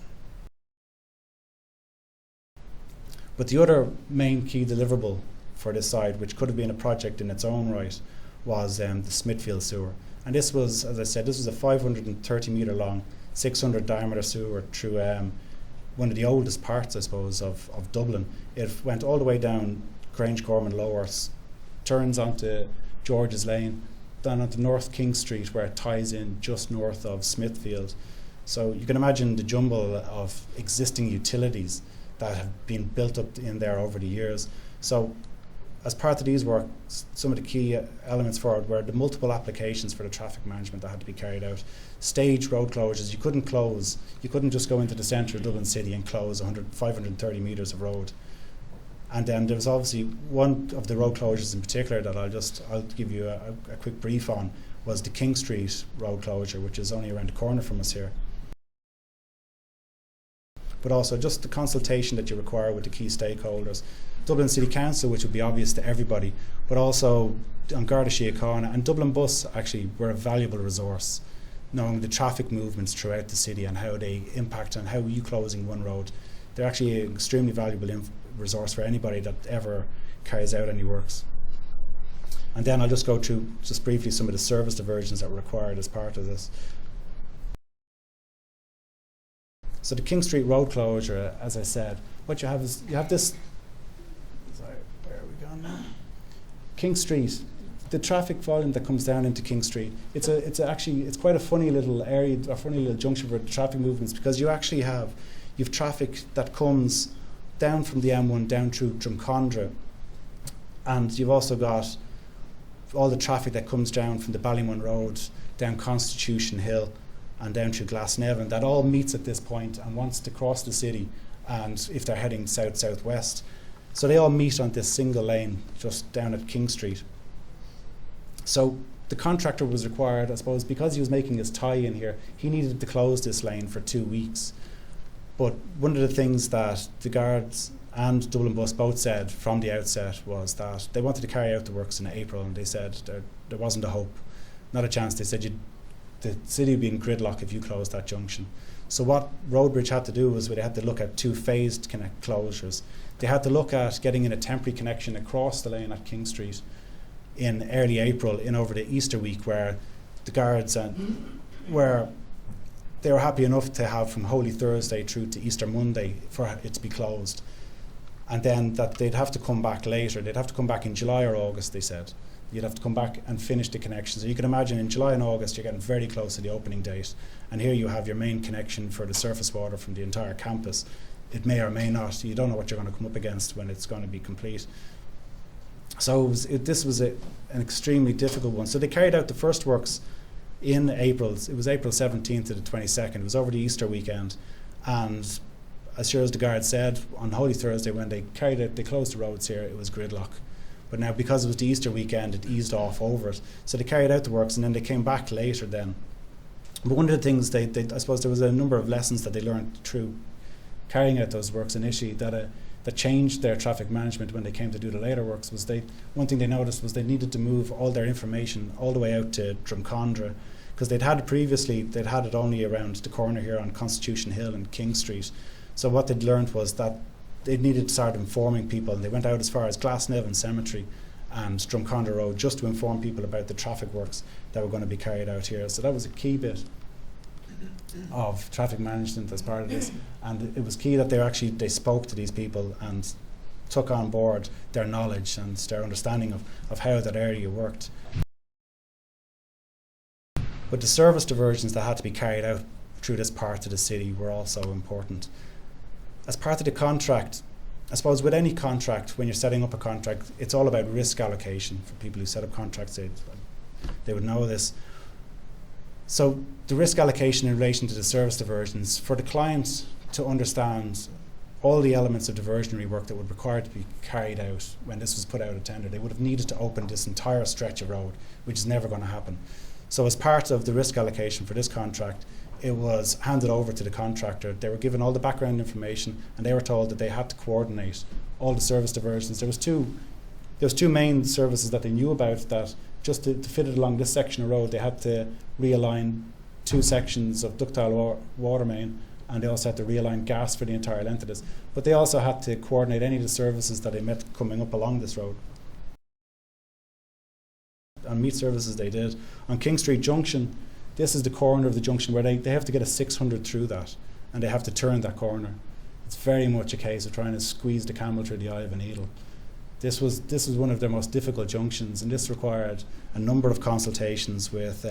But the other main key deliverable for this side, which could have been a project in its own right, was the Smithfield sewer. And this was, as I said, this was a 530 metre long, 600 diameter sewer through one of the oldest parts, I suppose, of Dublin. It went all the way down Grangegorman Lower, turns onto George's Lane, down onto North King Street, where it ties in just north of Smithfield. So you can imagine the jumble of existing utilities that have been built up in there over the years. So as part of these works, some of the key elements for it were the multiple applications for the traffic management that had to be carried out. Staged road closures. You couldn't just go into the centre of Dublin City and close 530 metres of road. And then there was obviously one of the road closures in particular that I'll give you a quick brief on, was the King Street road closure, which is only around the corner from us here. But also just the consultation that you require with the key stakeholders. Dublin City Council, which would be obvious to everybody, but also on Garda Síochána and Dublin Bus actually were a valuable resource, knowing the traffic movements throughout the city and how they impact on how you closing one road. They're actually an extremely valuable resource for anybody that ever carries out any works. And then I'll just go through just briefly some of the service diversions that were required as part of this. So the King Street road closure, as I said, what you have is you have this. Sorry, where are we going now? King Street, the traffic volume that comes down into King Street. It's quite a funny little area, a funny little junction for the traffic movements, because you've traffic that comes down from the M1 down through Drumcondra, and you've also got all the traffic that comes down from the Ballymun Road down Constitution Hill and down through Glasnevin, that all meets at this point and wants to cross the city, and if they're heading south-southwest. So they all meet on this single lane just down at King Street. So the contractor was required, I suppose, because he was making his tie in here, he needed to close this lane for 2 weeks. But one of the things that the guards and Dublin Bus both said from the outset was that they wanted to carry out the works in April, and they said there wasn't a hope, not a chance. They said the city would be in gridlock if you closed that junction. So what Roadbridge had to do was they had to look at two phased closures. They had to look at getting in a temporary connection across the lane at King Street in early April, in over the Easter week, where the guards where they were happy enough to have from Holy Thursday through to Easter Monday for it to be closed. And then that they'd have to come back later. They'd have to come back in July or August, they said. You'd have to come back and finish the connection. So you can imagine in July and August you're getting very close to the opening date, and here you have your main connection for the surface water from the entire campus. It may or may not, you don't know what you're going to come up against when it's going to be complete. So this was an extremely difficult one. So they carried out the first works in April. It was April 17th to the 22nd. It was over the Easter weekend, and as sure as the guard said, on Holy Thursday when they carried it, they closed the roads here, it was gridlock. But now because it was the Easter weekend, it eased off over it. So they carried out the works, and then they came back later then. But one of the things I suppose there was a number of lessons that they learned through carrying out those works initially that changed their traffic management when they came to do the later works. One thing they noticed was they needed to move all their information all the way out to Drumcondra, because they'd had it only around the corner here on Constitution Hill and King Street. So what they'd learned was that they needed to start informing people, and they went out as far as Glasnevin Cemetery and Drumcondra Road just to inform people about the traffic works that were going to be carried out here. So that was a key bit of traffic management as part of this, and it was key that they spoke to these people and took on board their knowledge and their understanding of how that area worked. But the service diversions that had to be carried out through this part of the city were also important. As part of the contract, I suppose with any contract, when you're setting up a contract, it's all about risk allocation. For people who set up contracts, they would know this. So the risk allocation in relation to the service diversions, for the client to understand all the elements of diversionary work that would require to be carried out when this was put out of tender, they would have needed to open this entire stretch of road, which is never going to happen. So as part of the risk allocation for this contract, it was handed over to the contractor. They were given all the background information, and they were told that they had to coordinate all the service diversions. There was two main services that they knew about, that just to fit it along this section of road, they had to realign two sections of ductile water main, and they also had to realign gas for the entire length of this. But they also had to coordinate any of the services that they met coming up along this road. On meat services they did. On King Street Junction, this is the corner of the junction where they have to get a 600 through that, and they have to turn that corner. It's very much a case of trying to squeeze the camel through the eye of a needle. This was one of their most difficult junctions, and this required a number of consultations with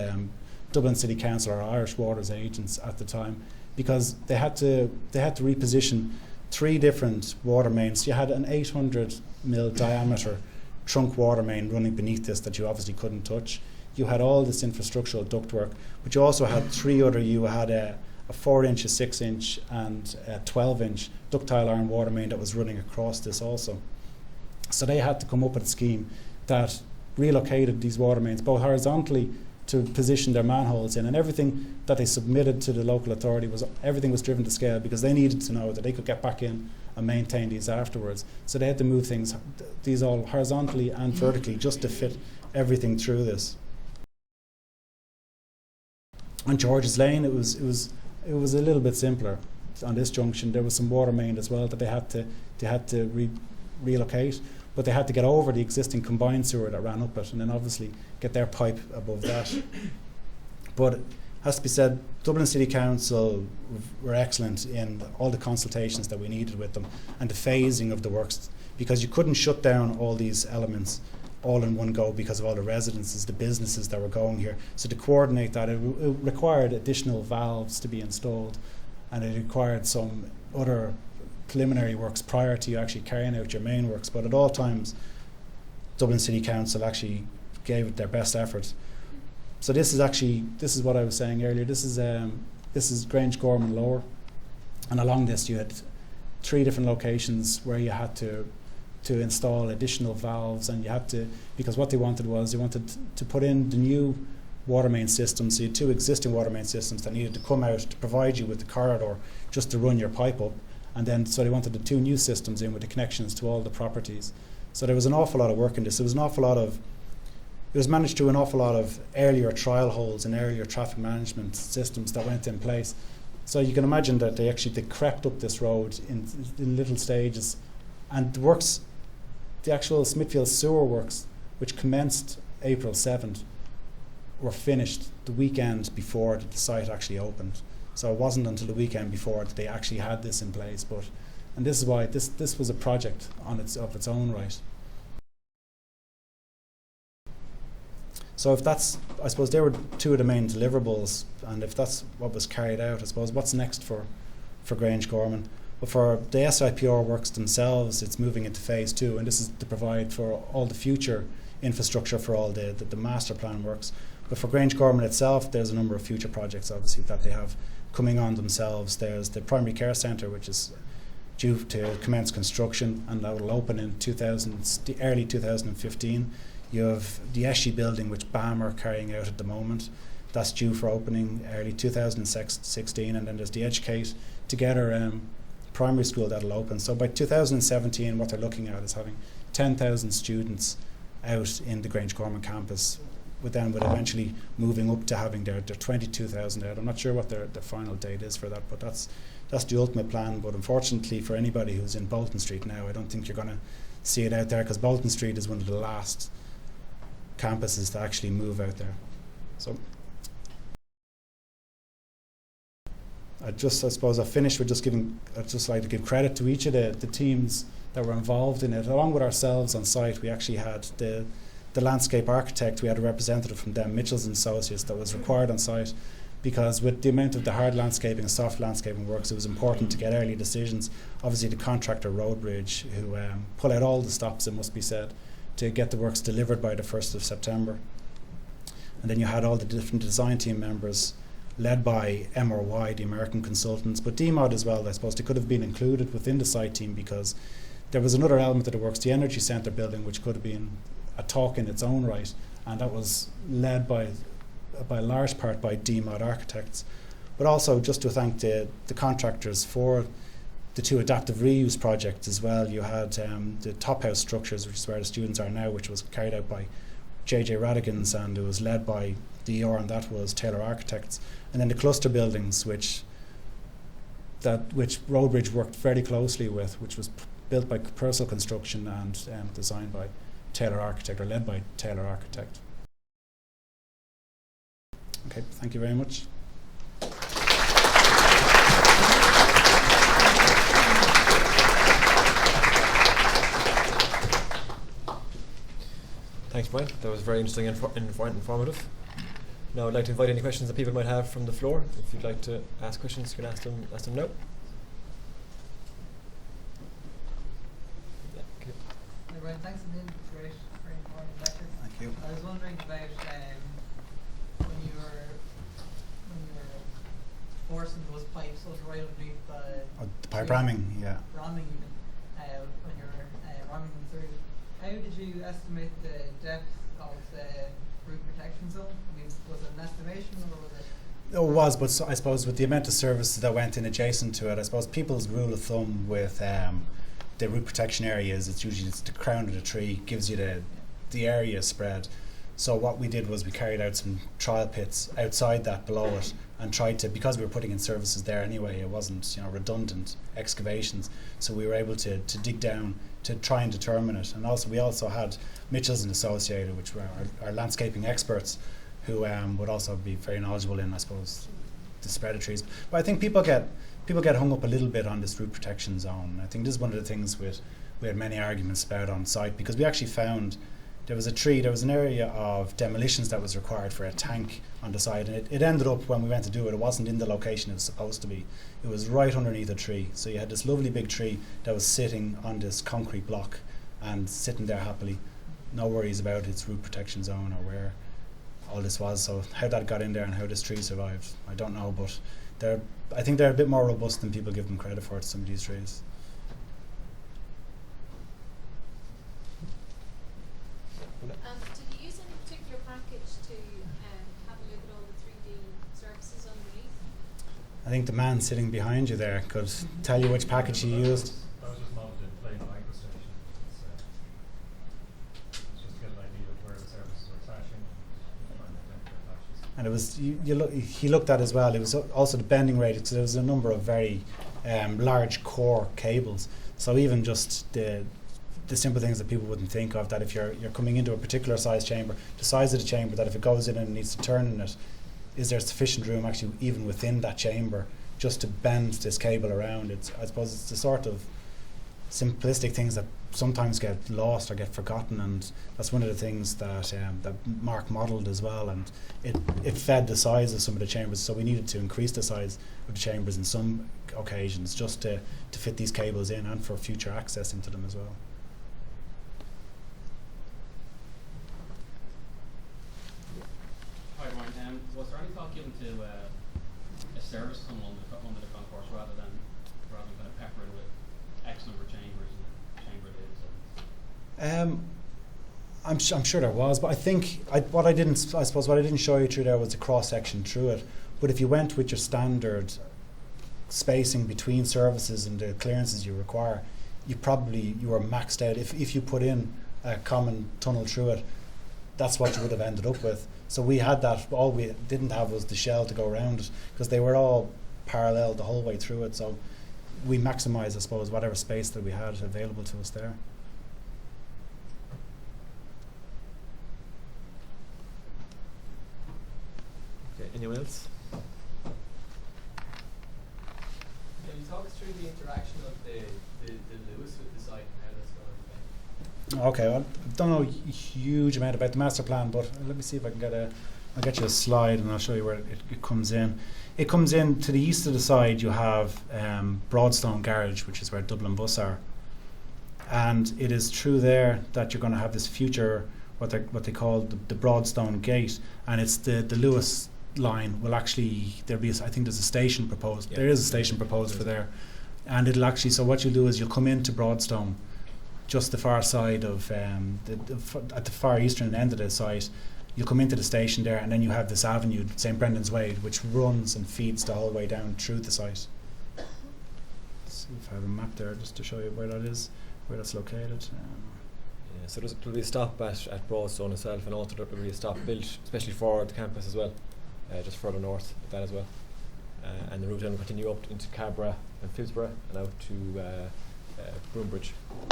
Dublin City Council or Irish Waters agents at the time, because they had to reposition three different water mains. You had an 800 mil diameter trunk water main running beneath this that you obviously couldn't touch. You had all this infrastructural ductwork, but you also had you had a 4-inch, a 6-inch and a 12-inch ductile iron water main that was running across this also. So they had to come up with a scheme that relocated these water mains both horizontally to position their manholes in, and everything that they submitted to the local authority everything was driven to scale, because they needed to know that they could get back in and maintain these afterwards. So they had to move these all horizontally and vertically just to fit everything through this. On George's Lane, it was a little bit simpler. On this junction, there was some water main as well that they had to relocate, but they had to get over the existing combined sewer that ran up it, and then obviously get their pipe above that. But it has to be said, Dublin City Council were excellent in all the consultations that we needed with them and the phasing of the works, because you couldn't shut down all these elements all in one go because of all the residences, the businesses that were going here. So to coordinate that, it required additional valves to be installed, and it required some other preliminary works prior to you actually carrying out your main works. But at all times, Dublin City Council actually gave it their best effort. So this is what I was saying earlier. This is Grangegorman Lower, and along this you had three different locations where you had to install additional valves, and you had to, because what they wanted to put in the new water main systems. So you had 2 existing water main systems that needed to come out to provide you with the corridor just to run your pipe up. And then, so they wanted the 2 new systems in with the connections to all the properties. So there was an awful lot of work in this. It was managed through an awful lot of earlier trial holes and earlier traffic management systems that went in place. So you can imagine that they crept up this road in little stages. And the actual Smithfield sewer works, which commenced April 7th, were finished the weekend before the site actually opened. So it wasn't until the weekend before that they actually had this in place. And this is why this was a project of its own right. So if that's, I suppose they were 2 of the main deliverables, and if that's what was carried out, I suppose what's next for Grangegorman? But for the SI&PR works themselves, it's moving into phase 2, and this is to provide for all the future infrastructure for all the master plan works. But for Grangegorman itself, there's a number of future projects, obviously, that they have coming on themselves. There's the primary care centre, which is due to commence construction, and that will open in early 2015. You have the Eshy building, which BAM are carrying out at the moment. That's due for opening early 2016, and then there's the Educate Together primary school that'll open. So by 2017, what they're looking at is having 10,000 students out in the Grangegorman campus, with eventually moving up to having their 22,000 out. I'm not sure what their final date is for that, but that's the ultimate plan. But unfortunately for anybody who's in Bolton Street now, I don't think you're going to see it out there, because Bolton Street is one of the last campuses to actually move out there. So I'd just like to give credit to each of the teams that were involved in it. Along with ourselves on site, we actually had the landscape architect. We had a representative from them, Mitchells and Associates, that was required on site, because with the amount of the hard landscaping and soft landscaping works, it was important to get early decisions. Obviously the contractor Roadbridge, who pull out all the stops, it must be said, to get the works delivered by the 1st of September. And then you had all the different design team members led by MRY, the American consultants, but DMOD as well. I suppose they could have been included within the site team, because there was another element of the works, the Energy Centre building, which could have been a talk in its own right, and that was led by a large part by DMOD architects. But also just to thank the contractors for the 2 adaptive reuse projects as well. You had the top house structures, which is where the students are now, which was carried out by JJ Radigans, and it was led by DR, and that was Taylor Architects. And then the cluster buildings, which Roadbridge worked very closely with, which was built by Purcell Construction and designed by Taylor Architect, or led by Taylor Architect. Okay, thank you very much. Thanks, Brian. That was very interesting and informative. Now I'd like to invite any questions that people might have from the floor. If you'd like to ask questions, you can ask them now. Yeah, okay. Hey Brian, thanks a million. Great, very informative lecture. Thank you. I was wondering about when you were forcing those pipes right underneath The pipe ramming, yeah. Ramming even, when you were ramming them through. How did you estimate the depth of the root protection zone? I mean, was it an estimation, or was it? It was, but so I suppose with the amount of services that went in adjacent to it, I suppose people's rule of thumb with the root protection areas, it's usually the crown of the tree, gives you the area spread. So what we did was we carried out some trial pits outside that, below it, and tried to, because we were putting in services there anyway, it wasn't redundant excavations, so we were able to dig down to try and determine it. And also we also had Mitchells and Associated, which were our landscaping experts, who would also be very knowledgeable in, I suppose, the spread of trees. But I think people get hung up a little bit on this root protection zone. I think this is one of the things we had many arguments about on site, because we actually found there was an area of demolitions that was required for a tank on the side, and it ended up, when we went to do it, it wasn't in the location it was supposed to be. It was right underneath a tree. So you had this lovely big tree that was sitting on this concrete block and sitting there happily. No worries about its root protection zone or where all this was. So how that got in there and how this tree survived, I don't know, but I think they're a bit more robust than people give them credit for, some of these trees. Did you use any particular package to have surfaces underneath? I think the man sitting behind you there could tell you which package he used. That was just mounted in plain microstation. It's just to get an idea of where the surfaces are attaching and find the temperature attaches. And it was he looked at as well. It was also the bending rate. So there was a number of very large core cables. So even just the simple things that people wouldn't think of, that if you're coming into a particular size chamber, the size of the chamber, that if it goes in and needs to turn in it, is there sufficient room actually even within that chamber just to bend this cable around? I suppose it's the sort of simplistic things that sometimes get lost or get forgotten, and that's one of the things that Mark modelled as well, and it fed the size of some of the chambers, so we needed to increase the size of the chambers in some occasions just to fit these cables in and for future access into them as well. Hi, Brian. Was there any thought given to a service tunnel under the concourse rather than kind of peppering with X number of chambers and chamber lids? I'm sure there was, but I think what I didn't show you through there was the cross section through it. But if you went with your standard spacing between services and the clearances you require, you were maxed out. If you put in a common tunnel through it, that's what you would have ended up with. So we had that. All we didn't have was the shell to go around it, because they were all parallel the whole way through it. So we maximised, I suppose, whatever space that we had available to us there. Okay, anyone else? Can you talk us through the interaction of the Lewis with the site and how that's going? Okay, well, I don't know a huge amount about the master plan, but let me see if I can I'll get you a slide and I'll show you where it comes in. It comes in to the east of the side. You have Broadstone Garage, which is where Dublin Bus are, and it is through there that you're going to have this future what they call the Broadstone Gate, and it's the Lewis line will actually I think there's a station proposed. Yeah. There is a station proposed for there, and it'll actually, so what you'll do is you'll come into Broadstone, just the far side of at the far eastern end of the site. You'll come into the station there, and then you have this avenue, St. Brendan's Way, which runs and feeds the whole way down through the site. Let's see if I have a map there just to show you where that is, where that's located. Yeah, so there'll be a stop at Broadstone itself, and also there'll be a stop built especially for the campus as well, just further north of that as well. And the route then will continue up into Cabra and Phibsborough and out to Broombridge.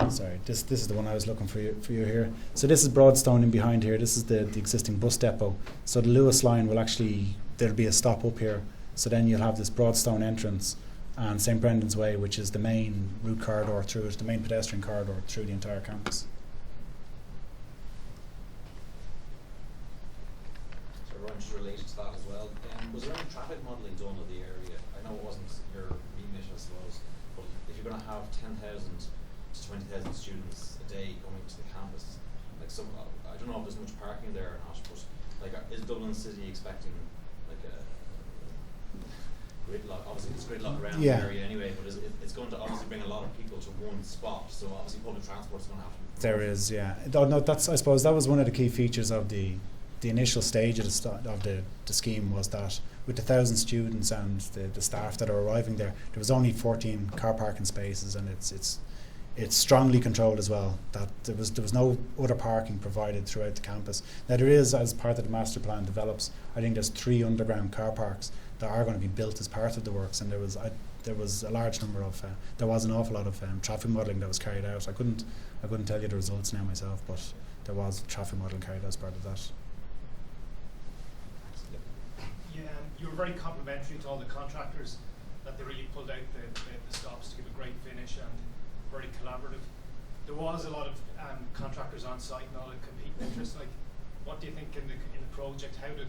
Sorry, this is the one I was looking for you here. So this is Broadstone in behind here. This is the existing bus depot. So the Lewis line will actually, there'll be a stop up here. So then you'll have this Broadstone entrance and St. Brendan's Way, which is the main route corridor through it, the main pedestrian corridor through the entire campus. So Ryan, just related to that as well, was there any traffic modelling done of the area? I know it wasn't your remit, I suppose, but if you're going to have 10,000 to 20,000 students a day coming to the campus, like I don't know if there's much parking there or not, but like is Dublin City expecting like a gridlock? Obviously it's gridlock around the area anyway, but it's going to obviously bring a lot of people to one spot, so obviously public transport's going to have to be There is, yeah. No, that's, I suppose that was one of the key features of the initial stage of the scheme, was that with the 1,000 students and the staff that are arriving there was only 14 car parking spaces, and it's strongly controlled as well, that there was no other parking provided throughout the campus. Now there is, as part of the master plan develops, I think there's 3 underground car parks that are going to be built as part of the works, and there was a large number of there was an awful lot of traffic modelling that was carried out. I couldn't tell you the results now myself, but there was traffic modelling carried out as part of that. You were very complimentary to all the contractors, that they really pulled out the stops to give a great finish and very collaborative. There was a lot of contractors on site and all the competing interests. Like, what do you think in the project? How did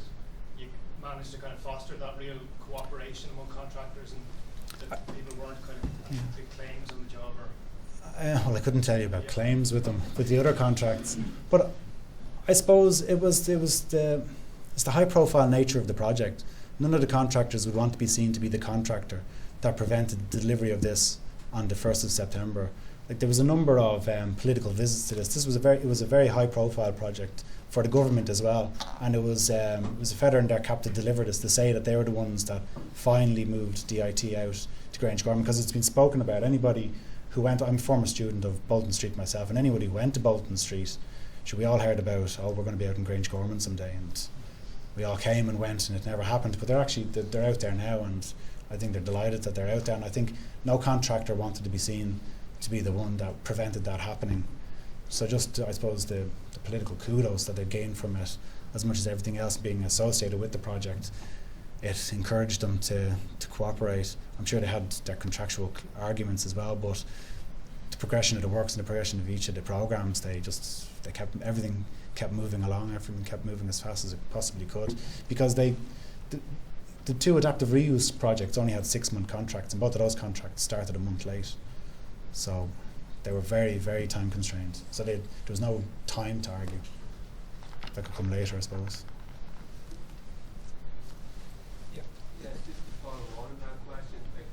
you manage to kind of foster that real cooperation among contractors, and that people weren't kind of having big claims on the job? Or Well, I couldn't tell you about claims with the other contracts, but I suppose it's the high profile nature of the project. None of the contractors would want to be seen to be the contractor that prevented the delivery of this on the 1st of September. like there was a number of political visits to this. It was a very high profile project for the government as well, and it was a feather in their cap to deliver this, to say that they were the ones that finally moved DIT out to Grangegorman, because it's been spoken about. Anybody who went, I'm a former student of Bolton Street myself, and anybody who went to Bolton Street, we all heard about, oh, we're going to be out in Grangegorman someday, and we all came and went, and it never happened. But they're out there now, and I think they're delighted that they're out there, and I think no contractor wanted to be seen to be the one that prevented that happening. So just, I suppose, the political kudos that they gained from it, as much as everything else being associated with the project, it encouraged them to cooperate. I'm sure they had their contractual arguments as well, but the progression of the works and the progression of each of the programs, everything kept moving along, everything kept moving as fast as it possibly could, because the two adaptive reuse projects only had 6-month contracts, and both of those contracts started a month late. So they were very, very time constrained. So there was no time to argue. That could come later, I suppose. Yeah. Yeah, just to follow on that question, like,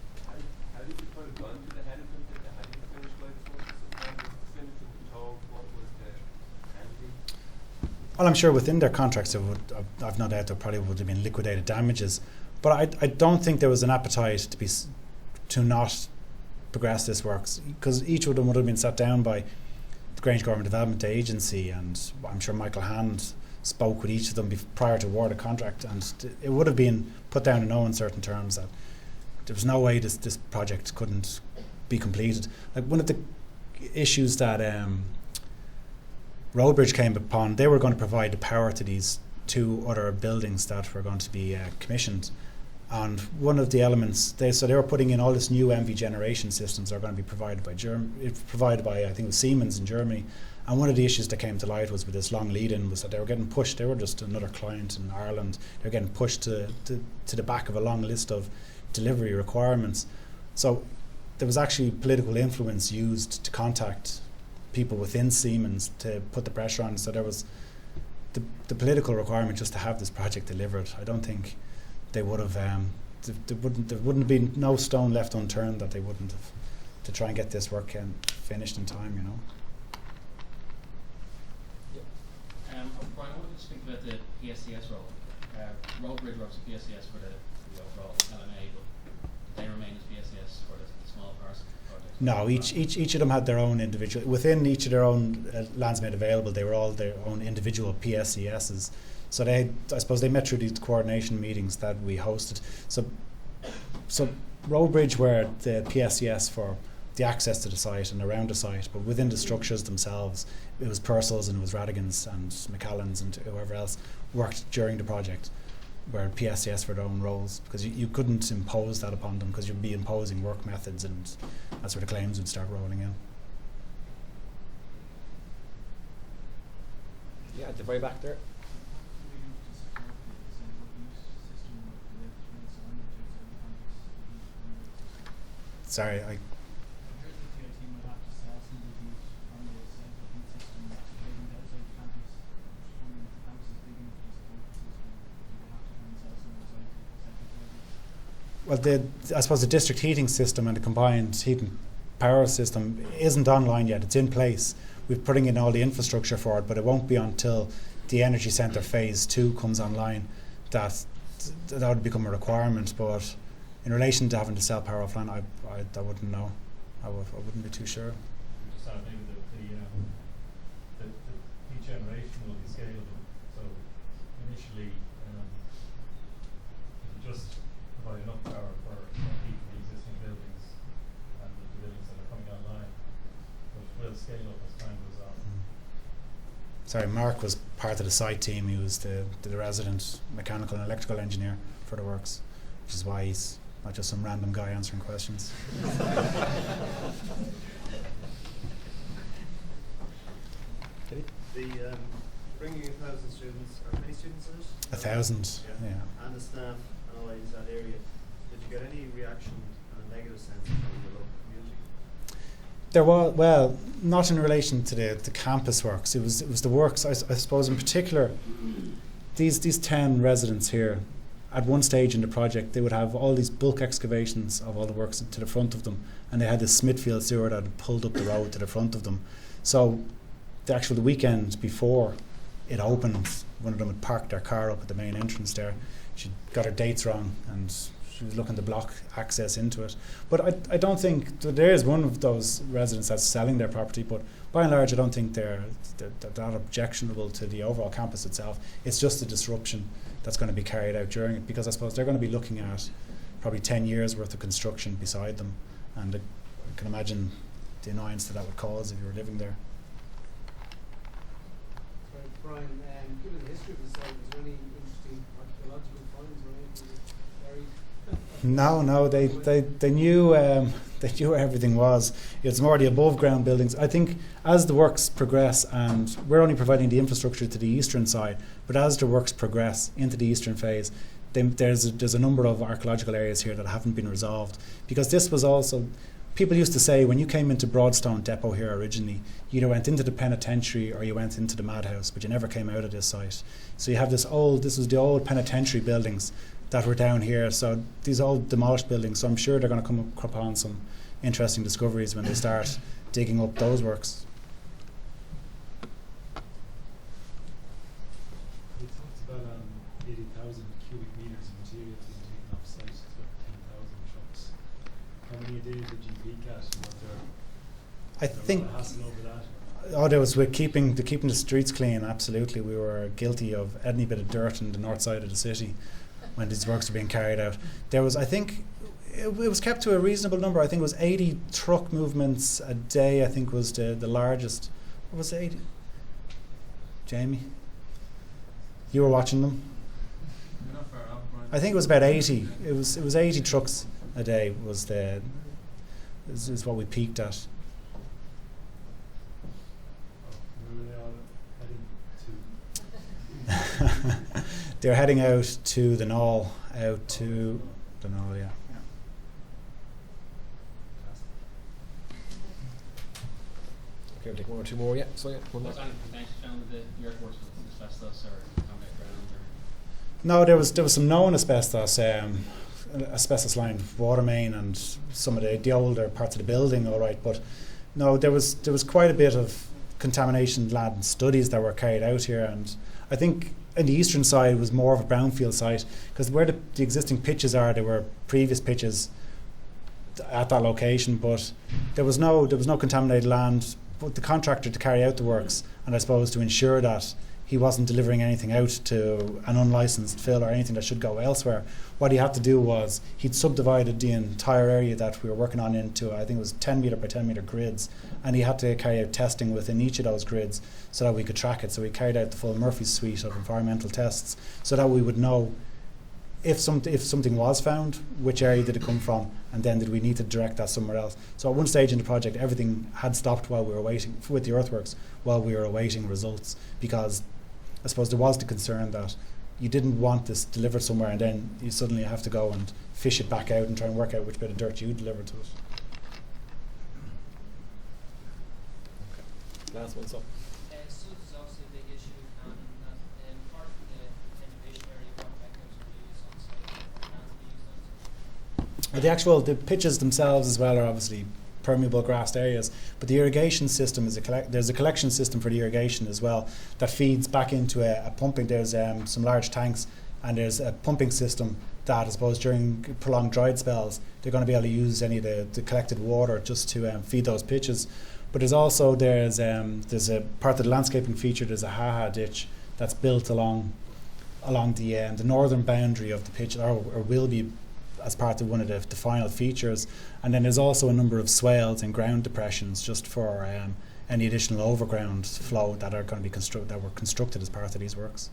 how did you put a gun to the head of them? Did they have to finish by the 4th of September? Finish and control, what was the penalty? Well, I'm sure within their contracts, I've no doubt there probably would have been liquidated damages, but I don't think there was an appetite to not progress this works, because each of them would have been sat down by the Grangegorman Development Agency, and I'm sure Michael Hand spoke with each of them prior to award a contract, and it would have been put down in no uncertain terms that there was no way this project couldn't be completed. Like, one of the issues that Roadbridge came upon, they were going to provide the power to these 2 other buildings that were going to be commissioned. And one of the elements, they were putting in all this new MV generation systems that are going to be provided by I think it was Siemens in Germany. And one of the issues that came to light was with this long lead-in was that they were getting pushed. They were just another client in Ireland. They were getting pushed to the back of a long list of delivery requirements. So there was actually political influence used to contact people within Siemens to put the pressure on. So there was the political requirement just to have this project delivered. I don't think they would have, there wouldn't have been no stone left unturned that they wouldn't have, to try and get this work finished in time, you know. Brian, I wanted to speak about the PSCS role. Roadbridge works at PSCS for the overall LMA, but they remain as PSCS for the small parcel project. No, each of them had their own individual, within each of their own lands made available, they were all their own individual PSCSs. So I suppose they met through these coordination meetings that we hosted. So Roadbridge were the PSCS for the access to the site and around the site, but within the structures themselves, it was Purcell's and it was Radigan's and McAllen's and whoever else worked during the project, were PSCS for their own roles, because you couldn't impose that upon them, because you'd be imposing work methods, and that's where the claims would start rolling in. Yeah, at the very back there. Sorry, well, I suppose the district heating system and the combined heating power system isn't online yet. It's in place. We're putting in all the infrastructure for it, but it won't be until the energy centre phase 2 comes online that would become a requirement. But in relation to having to sell power offline, I wouldn't know. I wouldn't be too sure. Just maybe the heat generation will be scalable. So initially, if you just provide enough power for heat the existing buildings and the buildings that are coming online, but it will scale up as time goes on. Sorry, Mark was part of the site team. He was the resident mechanical and electrical engineer for the works, which is why he's not just some random guy answering questions. Bringing 1,000 students, or many students in it? 1,000, yeah. And the staff and all in that area. Did you get any reaction in a negative sense from the local community? There was, well, not in relation to the campus works. It was the works, I suppose, in particular. These 10 residents here at one stage in the project, they would have all these bulk excavations of all the works to the front of them, and they had this Smithfield sewer that had pulled up the road to the front of them. So the weekend before it opened, one of them had parked their car up at the main entrance there. She got her dates wrong, and she was looking to block access into it. But I don't think, there is one of those residents that's selling their property, but by and large I don't think they're that objectionable to the overall campus itself. It's just the disruption that's going to be carried out during it, because I suppose they're going to be looking at probably 10 years worth of construction beside them, and I can imagine the annoyance that would cause if you were living there. Right, Brian, given the history of the site, is there any interesting archaeological finds or anything buried? No, they knew they knew where everything was. It's more the above ground buildings. I think as the works progress, and we're only providing the infrastructure to the eastern side, but as the works progress into the eastern phase, there's a number of archaeological areas here that haven't been resolved, because this was also, people used to say when you came into Broadstone Depot here originally, you either went into the penitentiary or you went into the madhouse, but you never came out of this site. So you have this was the old penitentiary buildings that were down here. So these old demolished buildings. So I'm sure they're going to come upon some interesting discoveries when they start digging up those works. You talked about 80,000 cubic meters of material being taken off site. It's about 10,000 trucks. How many a day did you peak at? Was there I think. a hassle over that? Oh, there was with keeping the streets clean. Absolutely, we were guilty of any bit of dirt in the north side of the city when these works were being carried out. There was, I think, it was kept to a reasonable number. I think it was 80 truck movements a day. I think was the largest. What was it, 80? Jamie, you were watching them. You're not far off, Brian. I think it was about 80. It was 80 trucks a day was is what we peaked at. Where were they all heading to? They're heading out to the Knoll, yeah. Okay, we'll take one or two more. Yeah, so yeah, one more. Was any potential found with the earthworks with asbestos or contact ground or? No, there was some known asbestos, asbestos lined water main and some of the older parts of the building, all right. But no, there was quite a bit of contamination lab studies that were carried out here, and I think in the eastern side was more of a brownfield site, because where the existing pitches are, there were previous pitches at that location, but there was no contaminated land. But the contractor to carry out the works, and I suppose to ensure that he wasn't delivering anything out to an unlicensed fill or anything that should go elsewhere, what he had to do was he'd subdivided the entire area that we were working on into, I think it was 10 metre by 10 metre grids, and he had to carry out testing within each of those grids so that we could track it. So we carried out the full Murphy's suite of environmental tests so that we would know if something was found, which area did it come from, and then did we need to direct that somewhere else. So at one stage in the project, everything had stopped while we were waiting with the earthworks, while we were awaiting results, because I suppose there was the concern that you didn't want this delivered somewhere and then you suddenly have to go and fish it back out and try and work out which bit of dirt you delivered to it. Last one, so. Sewage is obviously a big issue, and part of the innovation area, what techniques were used on site, or plans to be used on site? The pitches themselves as well are obviously permeable grassed areas, but the irrigation system is there's a collection system for the irrigation as well that feeds back into a pumping. There's some large tanks, and there's a pumping system that I suppose during prolonged dried spells they're going to be able to use any of the collected water just to feed those pitches. But there's a part of the landscaping feature. There's a ha-ha ditch that's built along the northern boundary of the pitch, or will be as part of one of the final features. And then there's also a number of swales and ground depressions just for any additional overground flow that are going to be constructed as part of these works.